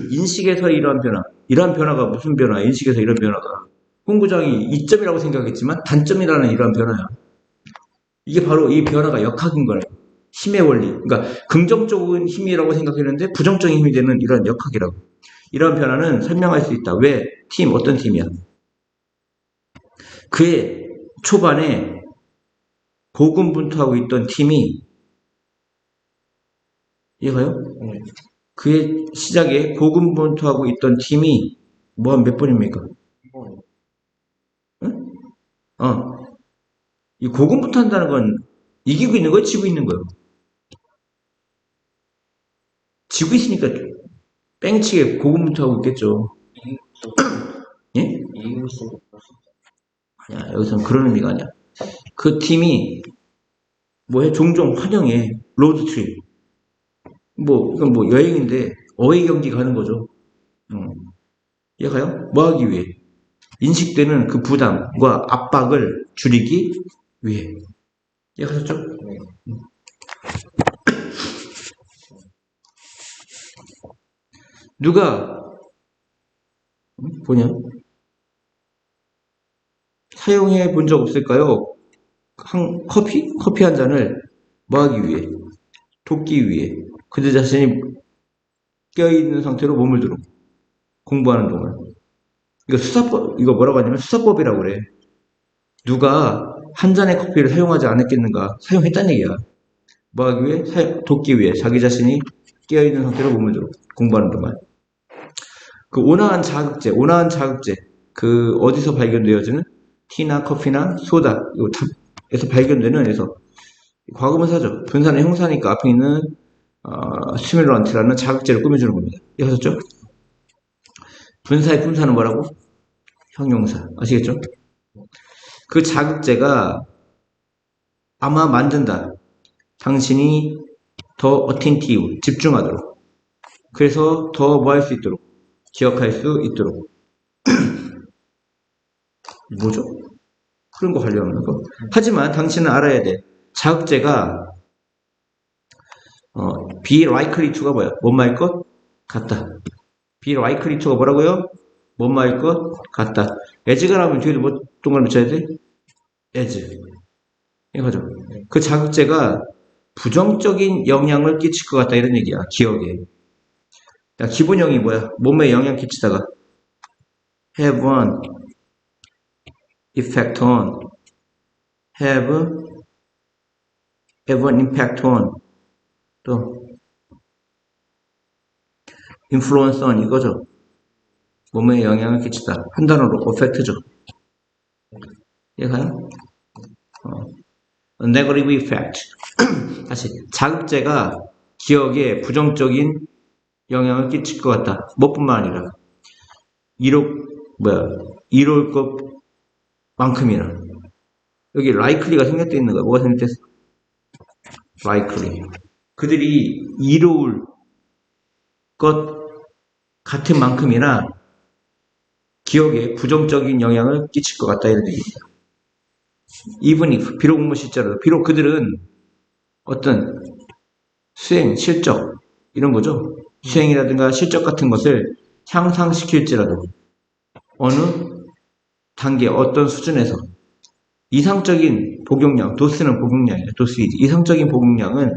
인식에서 이러한 변화가 무슨 변화야? 인식에서 이런 변화가. 홍구장이 이점이라고 생각했지만 단점이라는 이러한 변화야. 이게 바로 이 변화가 역학인 거예요. 힘의 원리. 그러니까 긍정적인 힘이라고 생각했는데 부정적인 힘이 되는 이런 역학이라고. 이런 변화는 설명할 수 있다. 왜? 어떤 팀이야? 그의 초반에 고군분투하고 있던 팀이 이해가요? 그의 시작에 고군분투하고 있던 팀이 몇 번입니까? 응? 이 고군분투한다는 건 이기고 있는 거예요? 지고 있는 거예요? 지고 있으니까 뺑치게 고군분투하고 있겠죠. 예? 아니야, 여기서는 그런 의미가 아니야. 그 팀이 종종 환영해. 로드트립. 이건 여행인데 어휘 경기 가는 거죠. 이해가요? 뭐 하기 위해? 인식되는 그 부담과 압박을 줄이기 위해. 이해가셨죠? 누가 사용해 본 적 없을까요? 커피 한 잔을 뭐 하기 위해? 돕기 위해. 그들 자신이 깨어있는 상태로 몸을 들어. 공부하는 동안. 이거 뭐라고 하냐면 수사법이라고 그래. 누가 한 잔의 커피를 사용하지 않았겠는가? 사용했다는 얘기야. 뭐 하기 위해? 돕기 위해. 자기 자신이 깨어있는 상태로 몸을 들어. 공부하는 동안. 그 온화한 자극제. 그 어디서 발견되어지는? 티나 커피나 소다. 에서 발견되는 과거분사죠. 분사는 형사니까 앞에 있는 스티뮬런트라는 자극제를 꾸며주는 겁니다. 이해하셨죠? 분사의 분사는 뭐라고? 형용사. 아시겠죠? 그 자극제가 아마 만든다. 당신이 더 어텐티브, 집중하도록. 그래서 더 뭐 할 수 있도록. 기억할 수 있도록. 뭐죠? 그런 거 관련하는 거. 하지만 당신은 알아야 돼. 자극제가 be likely to가 뭐야? 뭐뭐할 것 같다. be likely to가 뭐라고요? 뭐뭐할 것 같다. as가 나오면 뒤에도 뭐 동그라미 쳐야 돼? as. 이거죠. 그 자극제가 부정적인 영향을 끼칠 것 같다 이런 얘기야. 기억에. 기본형이 뭐야? 몸에 영향 끼치다가 have an effect on, have an impact on, 또 influence on 이거죠. 몸에 영향을 끼치다. 한 단어로 affect죠. 이해가요? negative effect. 다시 자극제가 기억에 부정적인 영향을 끼칠 것 같다. 뭐뿐만 아니라 이럴 것만큼이나 여기 likely가 생략되어 있는 거야. 뭐가 생략됐어? likely. 그들이 이로울 것 같은 만큼이나 기억에 부정적인 영향을 끼칠 것 같다 이런 얘기입니다. even if 비록 무실자라도 비록 그들은 어떤 수행, 실적 이런 거죠. 수행이라든가 실적 같은 것을 향상시킬지라도 어느 단계 어떤 수준에서 이상적인 복용량, 도스는 복용량이에요. 도스이지. 이상적인 복용량은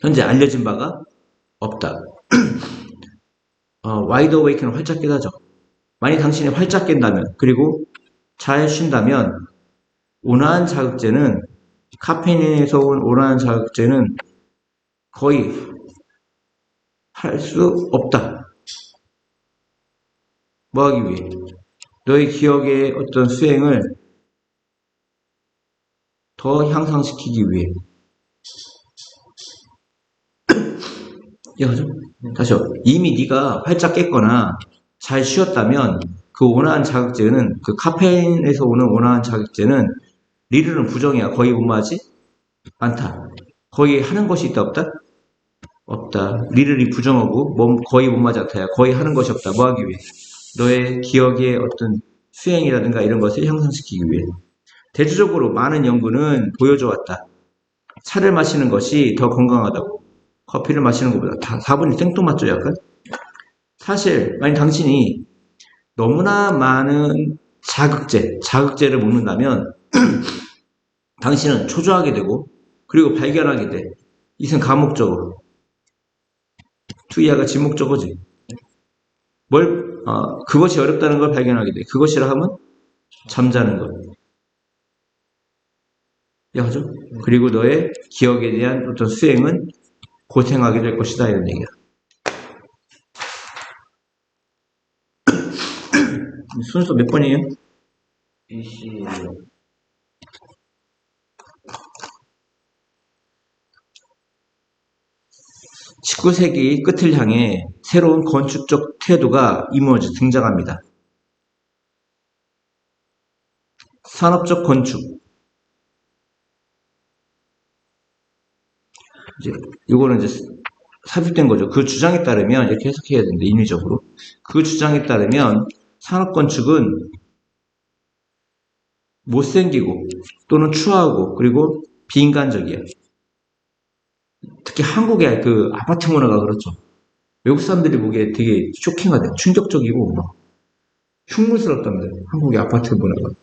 현재 알려진 바가 없다. 와이드 어웨이크는 활짝 깨다죠. 만약 당신이 활짝 깬다면 그리고 잘 쉰다면 온화한 자극제는 카페인에서 온 온화한 자극제는 거의 할 수 없다. 뭐 하기 위해? 너의 기억의 어떤 수행을 더 향상시키기 위해. 이해가죠? 다시요. 이미 네가 활짝 깼거나 잘 쉬었다면 그 온화한 자극제는 그 카페인에서 오는 온화한 자극제는 리르는 부정이야. 거의 뭐하지? 않다. 거의 하는 것이 있다 없다? 없다. 리를이 부정하고 거의 못 맞아 않다야. 거의 하는 것이 없다. 뭐 하기 위해? 너의 기억의 어떤 수행이라든가 이런 것을 향상시키기 위해. 대체적으로 많은 연구는 보여줘 왔다. 차를 마시는 것이 더 건강하다고. 커피를 마시는 것보다. 다 4분이 생뚱맞죠 약간? 사실 만약 당신이 너무나 많은 자극제를 먹는다면 당신은 초조하게 되고 그리고 발견하게 돼. 이것은 감목적으로. 투이하가 지목적어지. 그것이 어렵다는 걸 발견하게 돼. 그것이라 하면 잠자는 것. 이해하죠? 그리고 너의 기억에 대한 어떤 수행은 고생하게 될 것이다 이런 얘기야. 순서 몇 번이에요? 19세기 끝을 향해 새로운 건축적 태도가 등장합니다. 산업적 건축. 이거는 이제 삽입된 거죠. 그 주장에 따르면 이렇게 해석해야 되는데 인위적으로 그 주장에 따르면 산업 건축은 못생기고 또는 추하고 그리고 비인간적이야. 특히 한국의 그 아파트 문화가 그렇죠. 외국 사람들이 보기에 되게 쇼킹하대. 충격적이고 막 흉물스럽답니다. 한국의 아파트 문화가.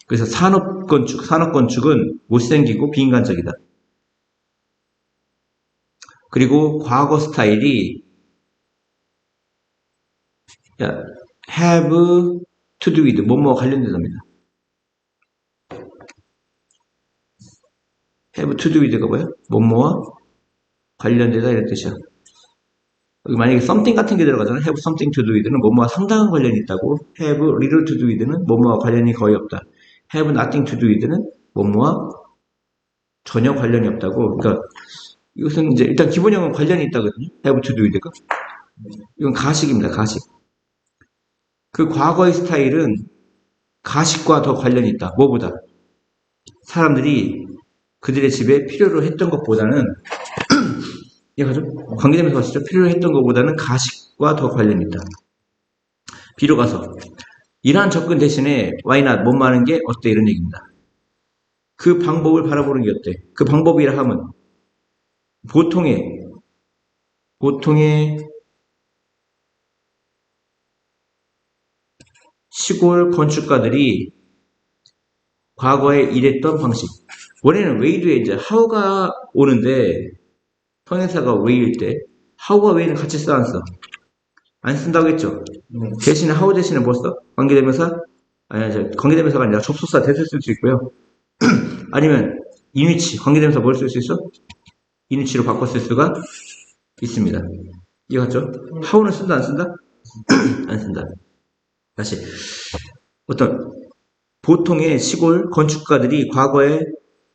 그래서 산업 건축은 못생기고 비인간적이다. 그리고 과거 스타일이 have to do with 뭐뭐 관련되답니다. have to do with가 뭐야? 뭐뭐와 관련되다 이런 뜻이야. 여기 만약에 something 같은 게 들어가잖아. have something to do with는 뭐뭐와 상당한 관련이 있다고. have little to do with는 뭐뭐와 관련이 거의 없다. have nothing to do with는 뭐뭐와 전혀 관련이 없다고. 그러니까 이것은 이제 일단 기본형은 관련이 있다거든요. have to do with가. 이건 가식입니다. 가식. 그 과거의 스타일은 가식과 더 관련이 있다. 뭐보다? 사람들이 그들의 집에 필요로 했던 것보다는 이해가죠? 관계되면서 봤을 때 필요로 했던 것보다는 가식과 더 관련이 있다. 비로 가서 이러한 접근 대신에 why not? 못 마는 게 어때? 이런 얘기입니다. 그 방법을 바라보는 게 어때? 그 방법이라 하면 보통의 시골 건축가들이 과거에 일했던 방식. 원래는 웨이드에 이제 how가 오는데 형용사가 way일 때 how과 way는 같이 써 안 써? 안 쓴다고 했죠? 대신에 how 대신에 뭐 써? 관계대명사? 아니, 관계대명사가 아니라 접속사 대표 쓸 수 있고요. 아니면 인위치, 관계대명사 뭘 쓸 수 있어? 인위치로 바꿔 쓸 수가 있습니다. 이해갔죠? how는 쓴다 안 쓴다? 안 쓴다. 다시 어떤 보통의 시골 건축가들이 과거에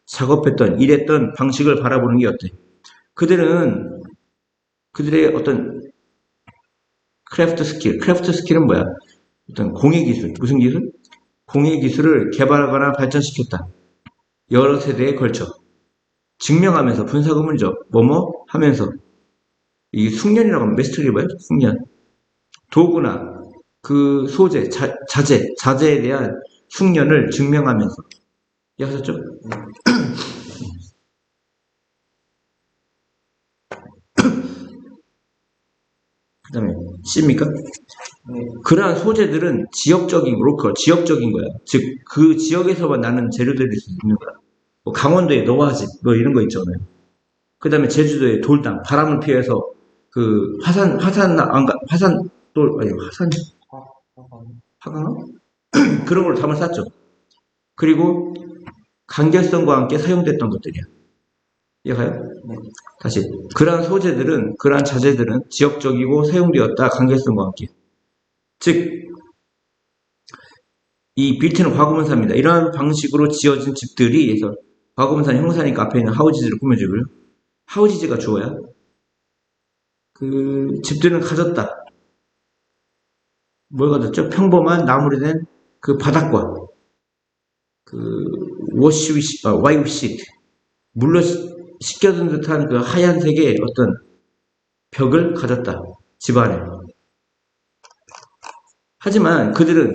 작업했던 일했던 방식을 바라보는 게 어때? 그들은 그들의 어떤 크래프트 스킬은 뭐야? 어떤 공예 기술, 무슨 기술? 공예 기술을 개발하거나 발전시켰다. 여러 세대에 걸쳐 증명하면서 분사구 문적 뭐뭐 하면서 이 숙련이라고 하면 메스터리 뭐야? 숙련. 도구나 그 소재, 자재에 대한 숙련을 증명하면서 이해하셨죠? 그 다음에 C입니까? 그러한 소재들은 지역적인 거야. 즉 그 지역에서만 나는 재료들일 수 있는 거야. 뭐 강원도의 노화집 뭐 이런 거 있잖아요. 그 다음에 제주도의 돌담, 바람을 피해서 그 화산 그런 걸 담을 쌌죠. 그리고 간결성과 함께 사용됐던 것들이야. 이해가요? 다시 그러한 소재들은 그러한 자재들은 지역적이고 사용되었다. 간결성과 함께. 즉 이 빌트는 과거분사입니다. 이러한 방식으로 지어진 집들이 그래서 과거분사는 형사니까 앞에 있는 하우지즈를 꾸며주고요. 하우지즈가 주어야 그 집들은 가졌다. 뭘 가졌죠? 평범한 나무로 된 그 바닥과 그 와이프 시트 물로 씻겨둔 듯한 그 하얀색의 어떤 벽을 가졌다. 집 안에. 하지만 그들은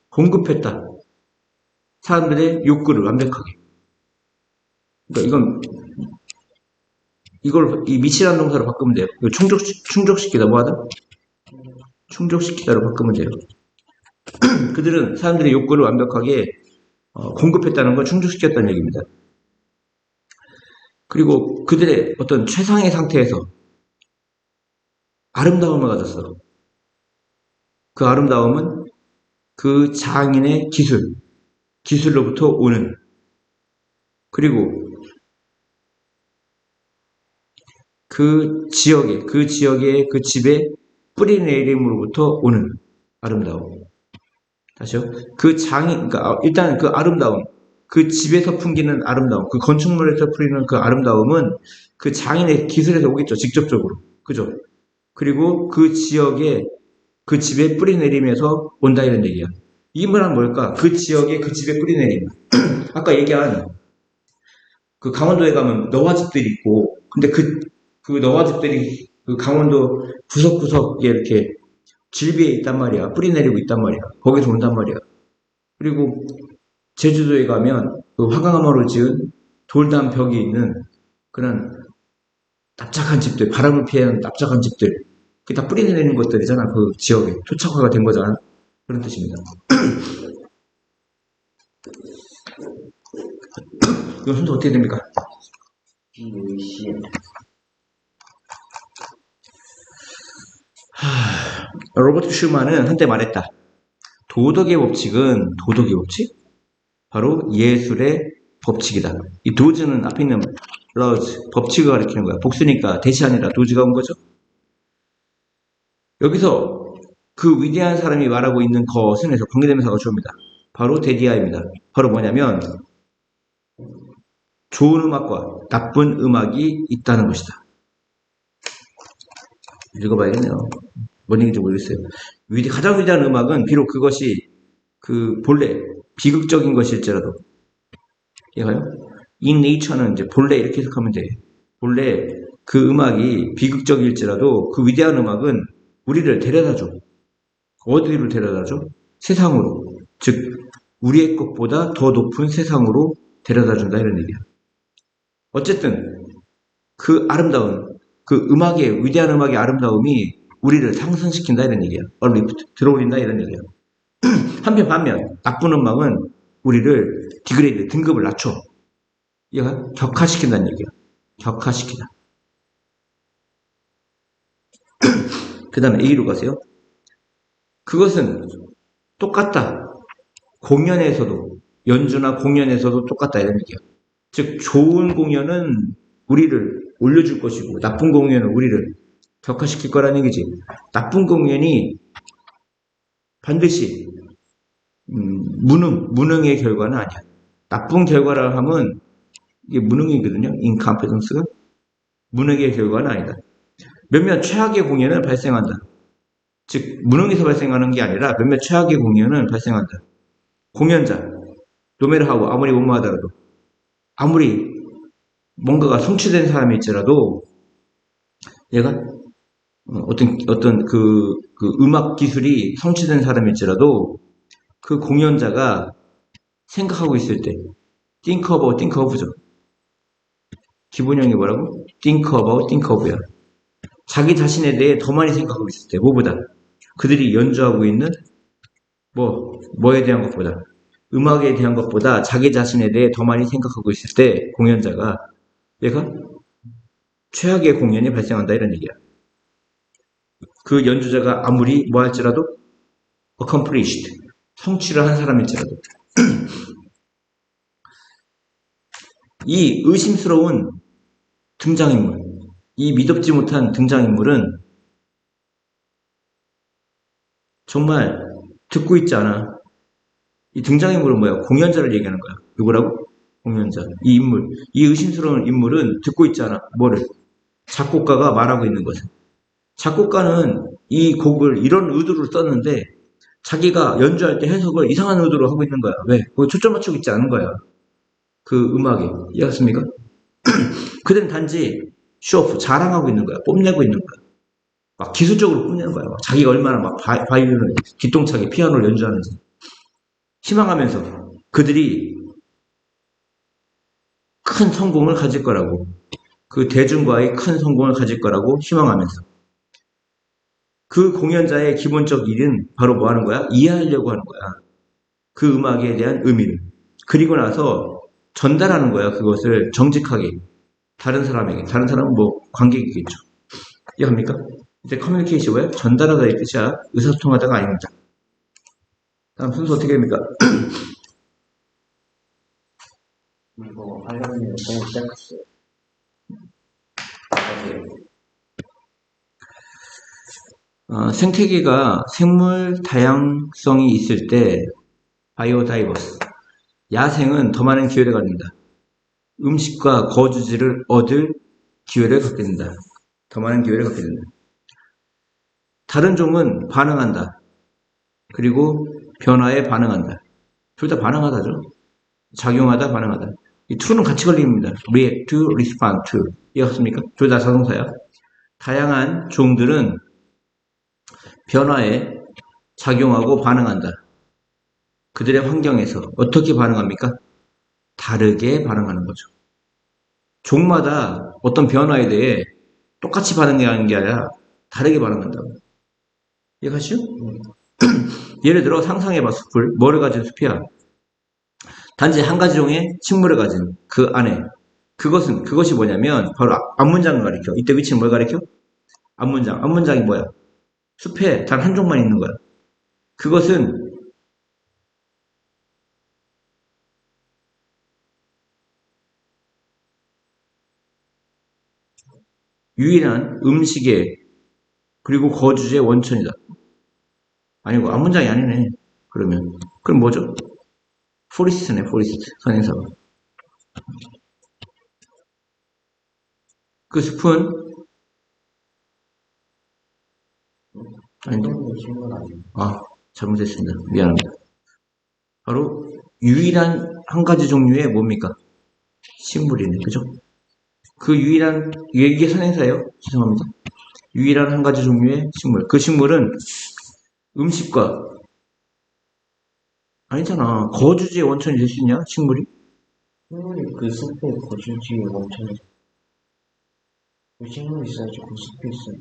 공급했다. 사람들의 욕구를 완벽하게. 그러니까 이걸 이 미치라는 동사로 바꾸면 돼요. 충족시키다 뭐하다? 충족시키다로 바꾸면 돼요. 그들은 사람들의 욕구를 완벽하게 공급했다는 걸 충족시켰다는 얘기입니다. 그리고 그들의 어떤 최상의 상태에서 아름다움을 가졌어. 그 아름다움은 그 장인의 기술로부터 오는 그리고 그 지역의 그 집의 뿌리내림으로부터 오는 아름다움. 다시요. 그러니까 일단 그 아름다움, 그 집에서 풍기는 아름다움, 그 건축물에서 풀리는 그 아름다움은 그 장인의 기술에서 오겠죠. 직접적으로. 그죠? 그리고 그 지역의 그 집에 뿌리내림에서 온다 이런 얘기야. 이 말은 뭘까? 그 지역의 그 집에 뿌리내림. 아까 얘기한 그 강원도에 가면 너화집들이 있고, 근데 그 너화집들이 그 강원도 구석구석에 이렇게 질비에 있단 말이야. 뿌리내리고 있단 말이야. 거기서 온단 말이야. 그리고 제주도에 가면 그 화강암호를 지은 돌담 벽이 있는 그런 납작한 집들, 바람을 피하는 납작한 집들, 그게 다 뿌리내리는 것들이잖아. 그 지역에 토착화가 된 거잖아. 그런 뜻입니다. 이건 순서 어떻게 됩니까? 로버트 슈만은 한때 말했다. 도덕의 법칙은 바로 예술의 법칙이다. 이 도즈는 앞에 있는 laws, 법칙을 가리키는 거야. 복수니까 대시 아니라 도즈가 온 거죠. 여기서 그 위대한 사람이 말하고 있는 것은 해서 관계대명사가 주어입니다. 바로 데디아입니다. 바로 뭐냐면 좋은 음악과 나쁜 음악이 있다는 것이다. 읽어봐야겠네요. 뭔 얘기인지 모르겠어요. 가장 위대한 음악은 비록 그것이 그 본래 비극적인 것일지라도, 얘가요? In nature는 이제 본래 이렇게 해석하면 돼. 본래 그 음악이 비극적일지라도 그 위대한 음악은 우리를 데려다줘. 어디로 데려다줘? 세상으로. 즉 우리의 것보다 더 높은 세상으로 데려다준다 이런 얘기야. 어쨌든 그 아름다운 그 음악의 위대한 음악의 아름다움이 우리를 상승시킨다 이런 얘기야. 얼리프트 들어올린다 이런 얘기야. 반면 나쁜 음악은 우리를 디그레이드 등급을 낮춰. 얘가 격하시킨다는 얘기야. 격하시키다. 그 다음에 A로 가세요. 그것은 똑같다. 공연에서도 연주나 공연에서도 똑같다 이런 얘기야. 즉 좋은 공연은 우리를 올려줄 것이고 나쁜 공연은 우리를 격화시킬 거라는 얘기지. 나쁜 공연이 반드시 무능의 결과는 아니야. 나쁜 결과라 하면 이게 무능이거든요. 인컴페턴스가 무능의 결과는 아니다. 몇몇 최악의 공연은 발생한다. 즉 무능에서 발생하는 게 아니라 몇몇 최악의 공연은 발생한다. 공연자 노매를 하고 아무리 못마하더라도 아무리 뭔가가 성취된 사람일지라도 얘가 어떤 그 음악 기술이 성취된 사람일지라도 그 공연자가 생각하고 있을 때 think of죠. 기본형이 뭐라고? think of야. 자기 자신에 대해 더 많이 생각하고 있을 때 뭐보다 그들이 연주하고 있는 뭐에 대한 것보다 음악에 대한 것보다 자기 자신에 대해 더 많이 생각하고 있을 때 공연자가 얘가 최악의 공연이 발생한다 이런 얘기야. 그 연주자가 아무리 뭐 할지라도 accomplished 성취를 한 사람일지라도 이 의심스러운 등장인물, 이 미덥지 못한 등장인물은 정말 듣고 있지 않아. 이 등장인물은 뭐야? 공연자를 얘기하는 거야. 누구라고? 공연자. 이 인물, 이 의심스러운 인물은 듣고 있지 않아. 뭐를? 작곡가가 말하고 있는 것을. 작곡가는 이 곡을 이런 의도로 썼는데 자기가 연주할 때 해석을 이상한 의도로 하고 있는 거야. 왜? 그거 초점 맞추고 있지 않은 거야. 그 음악에. 이해했습니까? 그들은 단지 쇼오프, 자랑하고 있는 거야. 뽐내고 있는 거야. 막 기술적으로 뽐내는 거야. 막 자기가 얼마나 막 바이올린을 기똥차게 피아노를 연주하는지. 희망하면서 그들이 큰 성공을 가질 거라고. 그 대중과의 큰 성공을 가질 거라고 희망하면서. 그 공연자의 기본적 일은 바로 뭐 하는 거야? 이해하려고 하는 거야. 그 음악에 대한 의미를. 그리고 나서 전달하는 거야. 그것을 정직하게. 다른 사람에게. 다른 사람은 뭐 관객이겠죠. 이해합니까? 이제 커뮤니케이션 뭐야? 전달하다 이 뜻이야. 의사소통하다가 아닙니다. 다음 순서 어떻게 됩니까? 이거 하려면 너무 시작했어요. 생태계가 생물 다양성이 있을 때 바이오다이버스 야생은 더 많은 기회를 갖는다. 음식과 거주지를 얻을 기회를 갖게 된다. 더 많은 기회를 갖게 된다. 다른 종은 반응한다. 그리고 변화에 반응한다. 둘 다 반응하다죠. 작용하다, 반응하다. 이 to는 같이 걸립니다. react to, respond to. 이해했습니까? 둘 다 자동사야. 다양한 종들은 변화에 작용하고 반응한다. 그들의 환경에서 어떻게 반응합니까? 다르게 반응하는 거죠. 종마다 어떤 변화에 대해 똑같이 반응하는 게 아니라 다르게 반응한다고. 이해가시죠? 예를 들어 상상해봐. 숲을. 뭐를 가진 숲이야? 단지 한 가지 종의 식물을 가진 그 안에. 그것이 뭐냐면 바로 앞문장을 가리켜. 이때 위치는 뭘 가리켜? 앞문장. 앞문장이 뭐야? 숲에 단 한 종만 있는 거야. 그것은 유일한 음식의 그리고 거주지의 원천이다. 아니고 앞문장이 아니네. 그럼 뭐죠? 포리스트네, 포리스트. 선행사가. 그 숲은, 아닌데? 생물이 식물 아니에요. 아, 잘못했습니다. 미안합니다. 바로 유일한 한 가지 종류의 뭡니까? 식물이네. 그죠? 그 유일한, 이게 선행사예요. 죄송합니다. 유일한 한 가지 종류의 식물. 그 식물은 음식과, 아니잖아. 거주지의 원천이 될 수 있냐? 식물이? 식물이 그 숲에 거주지 원천이 그 식물이 있어야지 그 숲이 있어요.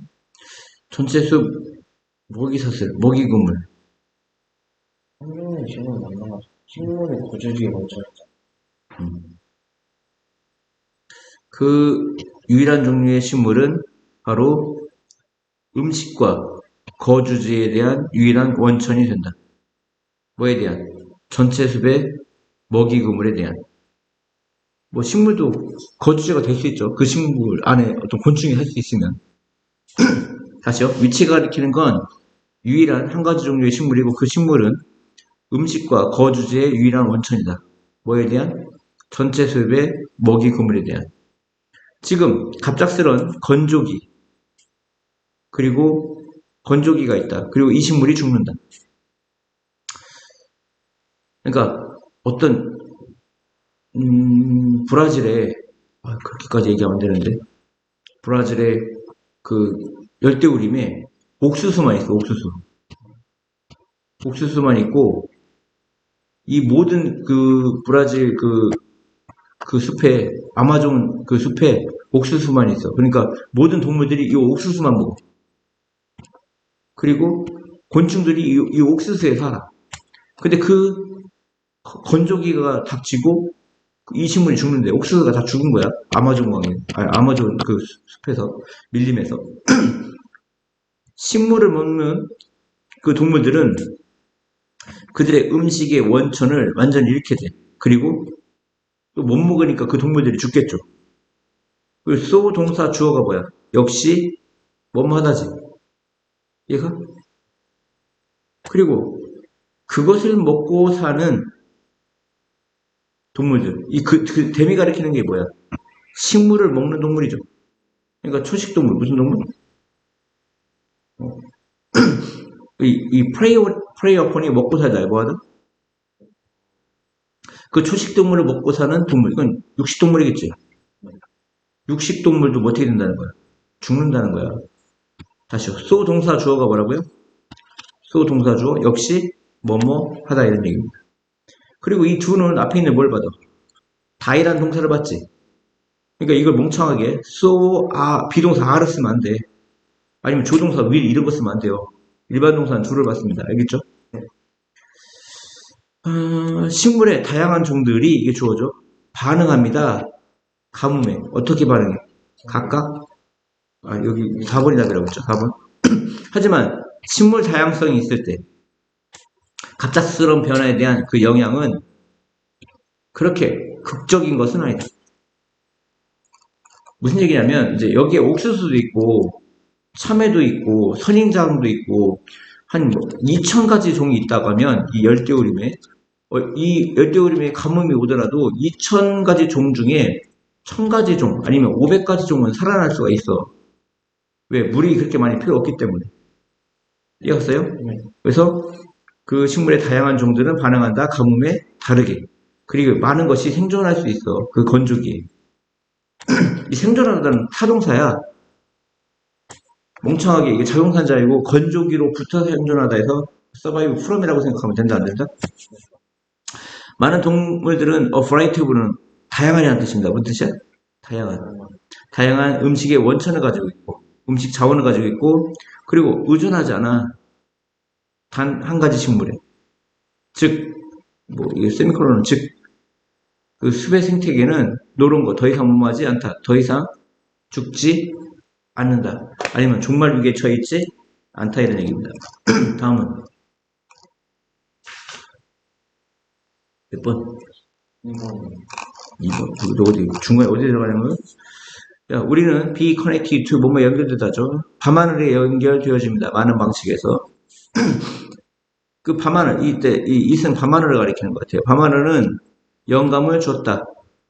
전체 숲, 먹이사슬, 먹이구물. 생명의 식물 맞는 거 식물의 거주지 원천이죠. 그 유일한 종류의 식물은 바로 음식과 거주지에 대한 유일한 원천이 된다. 뭐에 대한? 전체 숲의 먹이구물에 대한. 뭐 식물도 거주지가 될 수 있죠. 그 식물 안에 어떤 곤충이 살 수 있으면. 다시요. 위치가 가리키는 건 유일한 한 가지 종류의 식물이고 그 식물은 음식과 거주지의 유일한 원천이다. 뭐에 대한? 전체 숲의 먹이구물에 대한. 지금 갑작스런 건조기 그리고 건조기가 있다. 그리고 이 식물이 죽는다. 그러니까 어떤 브라질에 그렇게까지 얘기하면 안 되는데 브라질의 그 열대우림에 옥수수만 있어. 옥수수만 있고 이 모든 그 브라질 그 숲에 아마존 그 숲에 옥수수만 있어. 그러니까 모든 동물들이 이 옥수수만 먹어. 그리고 곤충들이 이 옥수수에 살아. 근데 그 건조기가 닥치고 이 식물이 죽는데 옥수수가 다 죽은 거야. 아마존 광에, 아니, 아마존 그 숲에서 밀림에서 식물을 먹는 그 동물들은 그들의 음식의 원천을 완전히 잃게 돼. 그리고 또 못 먹으니까 그 동물들이 죽겠죠. 그리고 소 동사 주어가 뭐야? 역시 뭐뭐하다지. 얘가? 그리고 그것을 먹고 사는 동물들. 그 댐이 가리키는 게 뭐야? 식물을 먹는 동물이죠. 그러니까 초식 동물. 무슨 동물? 이 프레이어폰이 먹고 살다. 뭐하다? 그 초식 동물을 먹고 사는 동물. 이건 육식 동물이겠지. 육식 동물도 뭐 어떻게 된다는 거야? 죽는다는 거야. 다시요. 소 동사 주어가 뭐라고요? 소 동사 주어 역시 뭐뭐 하다 이런 얘기입니다. 그리고 이 두는 앞에 있는 뭘 받아? 다이란 동사를 받지. 그러니까 이걸 멍청하게 비동사 아를 쓰면 안 돼. 아니면 조동사 will 이런 거 쓰면 안 돼요. 일반 동사는 주를 받습니다. 알겠죠? 식물의 다양한 종들이 이게 주어져 반응합니다. 가뭄에 어떻게 반응해? 각각 여기 4번이라고 했죠. 4번. 하지만 식물 다양성이 있을 때 갑작스러운 변화에 대한 그 영향은 그렇게 극적인 것은 아니다. 무슨 얘기냐면 이제 여기에 옥수수도 있고 참외도 있고 선인장도 있고 한 2,000가지 종이 있다고 하면 이 열대우림에 이 열대우림에 가뭄이 오더라도 2,000가지 종 중에 1,000가지 종 아니면 500가지 종은 살아날 수가 있어. 왜? 물이 그렇게 많이 필요 없기 때문에. 이해갔어요? 네. 그래서 그 식물의 다양한 종들은 반응한다. 가뭄에 다르게. 그리고 많은 것이 생존할 수 있어. 그 건조기에. 이 생존하다는 타동사야. 멍청하게 이게 자동사자이고 건조기로 붙어서 생존하다 해서 서바이브 프롬이라고 생각하면 된다 안 된다? 많은 동물들은 variety of는 다양한이라는 뜻입니다. 무슨 뜻이야? 다양한 음식의 원천을 가지고 있고 음식 자원을 가지고 있고 그리고 의존하지 않아. 단 한 가지 식물에. 즉, 이 세미콜론은 즉, 그 숲의 생태계는 노른 거 더 이상 무모하지 않다. 더 이상 죽지 않는다. 아니면 종말 위기에 처해있지 않다 이런 얘기입니다. 다음은 몇 번? 2번. 어디 중간에 어디 들어가는 거예요? 자, 우리는 be connected to 뭐뭐 연결되다죠. 밤하늘에 연결되어집니다. 많은 방식에서 그 밤하늘, 이때, 이승 밤하늘을 가리키는 것 같아요. 밤하늘은 영감을 줬다.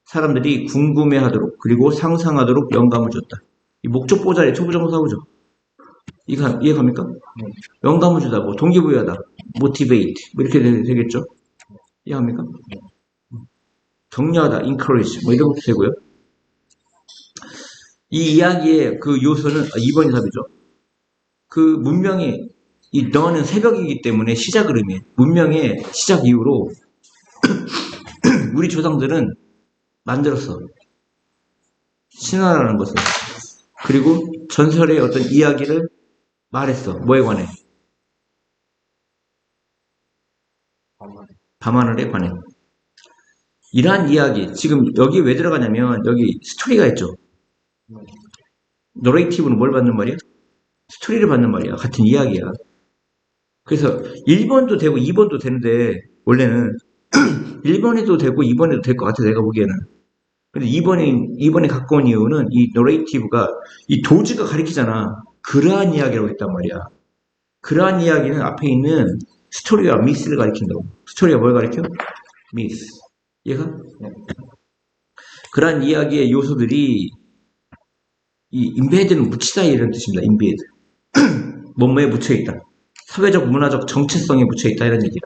사람들이 궁금해하도록, 그리고 상상하도록 영감을 줬다. 이 목적 보자리 초부정사구죠. 이해갑니까? 영감을 주다, 뭐, 동기부여하다, motivate, 뭐, 이렇게 되겠죠? 이해합니까? 격려하다, encourage, 뭐, 이런 것도 되고요. 이 이야기의 그 요소는, 2번이 답이죠. 그 문명의, 이 너는 새벽이기 때문에 시작을 의미해. 문명의 시작 이후로 우리 조상들은 만들었어. 신화라는 것을. 그리고 전설의 어떤 이야기를 말했어. 뭐에 관해? 밤하늘에 관해. 이러한 이야기, 지금 여기 왜 들어가냐면 여기 스토리가 있죠. 너레이티브는 뭘 받는 말이야? 스토리를 받는 말이야. 같은 이야기야. 그래서 1번도 되고 2번도 되는데 원래는 1번에도 되고 2번에도 될 것 같아 내가 보기에는. 근데 2번에 갖고 온 이유는 이 너레이티브가 이 도지가 가리키잖아. 그러한 이야기라고 했단 말이야. 그러한 이야기는 앞에 있는 스토리와 미스를 가리킨다고. 스토리가 뭘 가리켜? 미스. 얘가? 그러한 이야기의 요소들이 이 인베드는 묻히다 이런 뜻입니다. 인베드. 뭐뭐에 묻혀있다. 사회적, 문화적 정체성에 묻혀있다 이런 얘기야.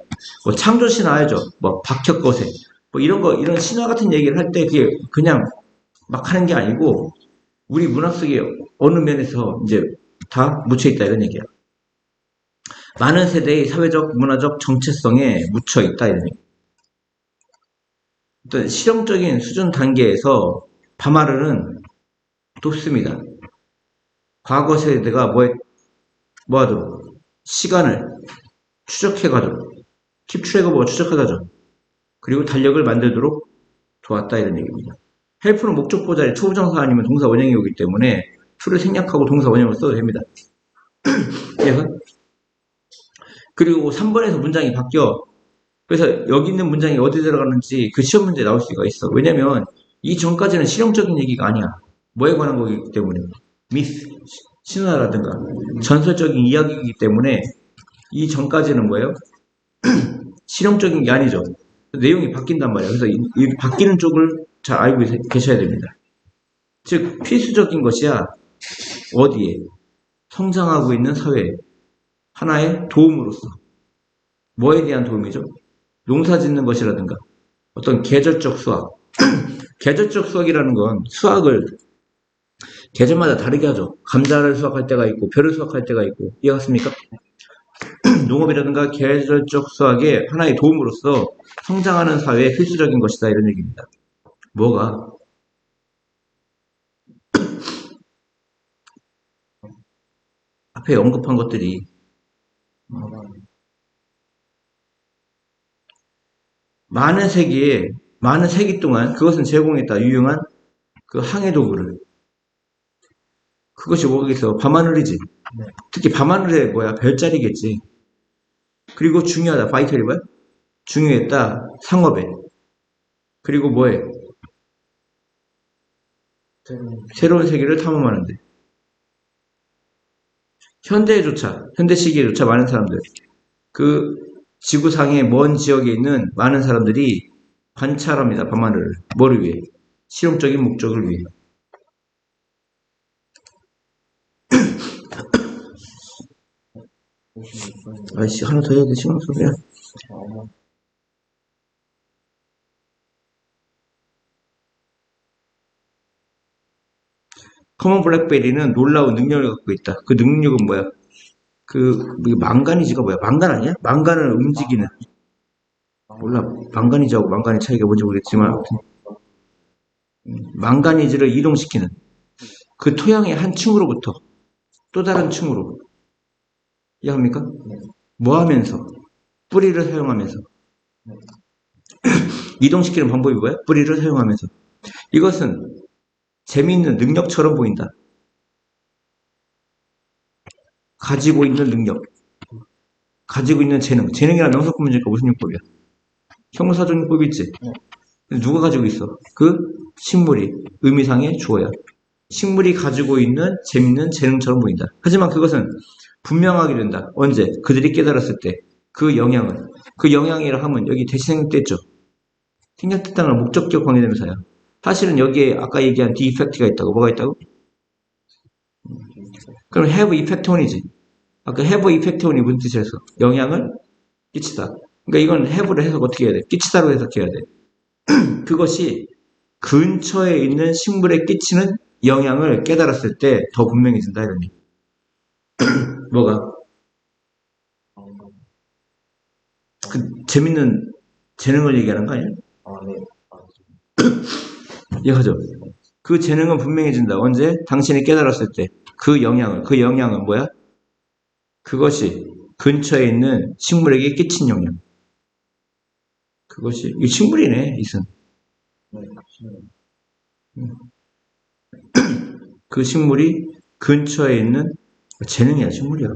뭐 창조 신화 알죠? 뭐 박혁거세. 뭐 이런 거, 이런 신화 같은 얘기를 할 때 그게 그냥 막 하는 게 아니고 우리 문학 속에 어느 면에서 이제 다 묻혀있다 이런 얘기야. 많은 세대의 사회적, 문화적 정체성에 묻혀있다 이런 얘기. 어떤 실용적인 수준 단계에서 밤하늘은 돕습니다. 과거 세대가 뭐하도록? 시간을 추적해가도록. keep track of 추적하다죠. 그리고 달력을 만들도록 도왔다 이런 얘기입니다. 헬프는 목적 보자리 초부정사 아니면 동사 원형이 오기 때문에 to를 생략하고 동사 원형을 써도 됩니다. 얘가? 그리고 3번에서 문장이 바뀌어. 그래서 여기 있는 문장이 어디 들어가는지 그 시험 문제에 나올 수가 있어. 왜냐면 이 전까지는 실용적인 얘기가 아니야. 뭐에 관한 거기 때문에. 미스, 신화라든가 전설적인 이야기이기 때문에 이 전까지는 뭐예요? 실용적인 게 아니죠. 내용이 바뀐단 말이에요. 그래서 이 바뀌는 쪽을 잘 알고 계셔야 됩니다. 즉 필수적인 것이야. 어디에? 성장하고 있는 사회에 하나의 도움으로서. 뭐에 대한 도움이죠? 농사 짓는 것이라든가 어떤 계절적 수학. 계절적 수학이라는 건 수학을 계절마다 다르게 하죠. 감자를 수확할 때가 있고 벼를 수확할 때가 있고 이해갔습니까? 농업이라든가 계절적 수학의 하나의 도움으로서 성장하는 사회에 필수적인 것이다 이런 얘기입니다. 뭐가? 앞에 언급한 것들이 많은 세기 동안 그것은 제공했다. 유용한 그 항해 도구를. 그것이 뭐겠어? 밤하늘이지. 특히 밤하늘에 뭐야? 별자리겠지. 그리고 중요하다. 바이털이 뭐야? 중요했다. 상업에. 그리고 뭐해? 새로운 세계를 탐험하는데. 현대 시기에조차 많은 사람들. 그 지구상의 먼 지역에 있는 많은 사람들이 관찰합니다. 밤하늘을. 뭐를 위해? 실용적인 목적을 위해. 아이씨, 하나 더 해야 돼. 시간 없어서야. 커먼 블랙베리는 놀라운 능력을 갖고 있다. 그 능력은 뭐야? 망가니즈가 뭐야? 망간 아니야? 망간을 움직이는. 몰라. 망가니즈하고 망간의 차이가 뭔지 모르겠지만, 아무튼. 망가니즈를 이동시키는. 그 토양의 한 층으로부터 또 다른 층으로. 이해합니까? 뭐 하면서? 뿌리를 사용하면서. 이동시키는 방법이 뭐야? 뿌리를 사용하면서. 이것은 재미있는 능력처럼 보인다. 가지고 있는 능력. 가지고 있는 재능. 재능이란 명사구 문제니까 무슨 용법이야? 형용사적 용법이 있지? 누가 가지고 있어? 그 식물이. 의미상의 주어야. 식물이 가지고 있는 재밌는 재능처럼 보인다. 하지만 그것은 분명하게 된다. 언제? 그들이 깨달았을 때. 그 영향이라 하면 여기 대시 생략됐죠. 생략됐다는 건 목적격 관계대명사야. 사실은 여기에 아까 얘기한 the effect가 있다고. 뭐가 있다고? 그럼 have effect on이지. 아까 have effect on이 무슨 뜻이었어? 영향을 끼치다. 그러니까 이건 have를 해석 어떻게 해야 돼? 끼치다로 해석해야 돼. 그것이 근처에 있는 식물에 끼치는 영향을 깨달았을 때 더 분명해진다 이러니. 뭐가? 그 재밌는 재능을 얘기하는 거 아니야? 네. 이해하죠? 그 재능은 분명해진다. 언제? 당신이 깨달았을 때. 그 영향은 뭐야? 그것이 근처에 있는 식물에게 끼친 영향. 그것이, 이 식물이네, 이슨. 네. 그 식물이 근처에 있는 재능이야, 식물이야.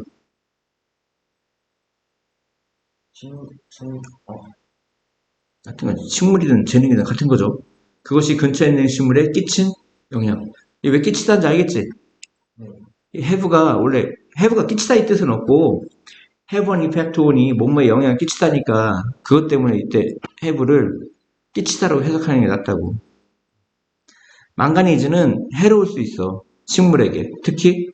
같은 거지. 식물이든 재능이든 같은 거죠. 그것이 근처에 있는 식물에 끼친 영향. 이게 왜 끼치다는지 알겠지? 이 have가 원래 have가 끼치다 이 뜻은 없고 have an effect on이 몸에 영향을 끼치다니까 그것 때문에 이때 have를 끼치다라고 해석하는 게 낫다고. 망가니즈는 해로울 수 있어. 식물에게. 특히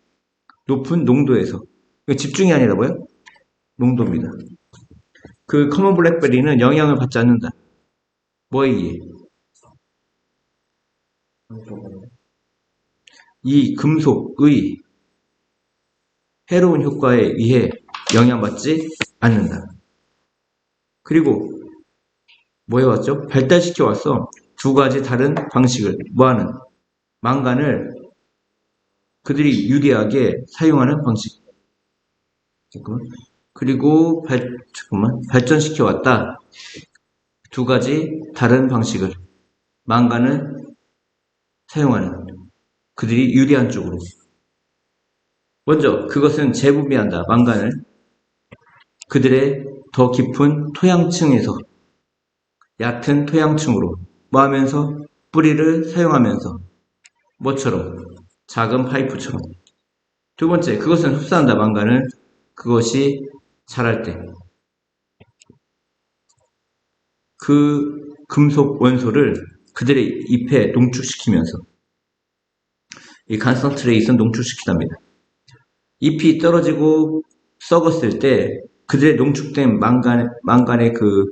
높은 농도에서. 이거 집중이 아니라 뭐야? 농도입니다. 그 커먼 블랙베리는 영향을 받지 않는다. 뭐에 의해? 이 금속의 해로운 효과에 의해 영향받지 않는다. 그리고 뭐 해왔죠? 발달시켜 왔어. 두 가지 다른 방식을 뭐하는? 망간을 그들이 유리하게 사용하는 방식. 잠깐만. 그리고 발전시켜 왔다. 두 가지 다른 방식을 망간을 사용하는 그들이 유리한 쪽으로. 먼저 그것은 재분비한다. 망간을 그들의 더 깊은 토양층에서 얕은 토양층으로 뭐 하면서 뿌리를 사용하면서 뭐처럼 작은 파이프처럼. 두 번째 그것은 흡수한다. 망간을 그것이 자랄 때 그 금속 원소를 그들의 잎에 농축시키면서 이 간선트레이트는 농축시키답니다. 잎이 떨어지고 썩었을 때 그들의 농축된 망간의 그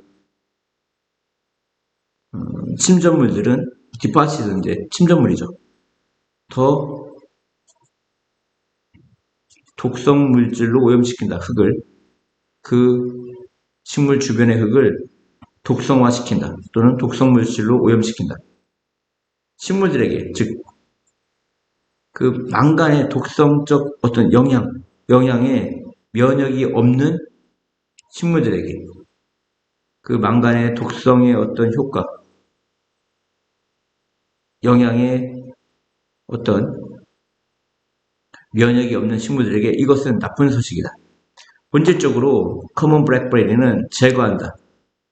침전물들은 디파시드 이제 침전물이죠. 더 독성 물질로 오염시킨다. 흙을 그 식물 주변의 흙을 독성화시킨다. 또는 독성 물질로 오염시킨다. 식물들에게 즉 그 망간의 독성적 어떤 영향에 면역이 없는 식물들에게 그 망간의 독성의 어떤 효과, 영향에 어떤 면역이 없는 식물들에게 이것은 나쁜 소식이다. 본질적으로 커먼 블랙베리는 제거한다.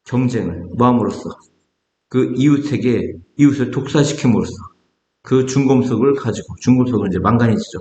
경쟁을 뭐함으로써 그 이웃을 독사시킴으로써 그 중금속을 가지고 중금속은 이제 망간이지죠.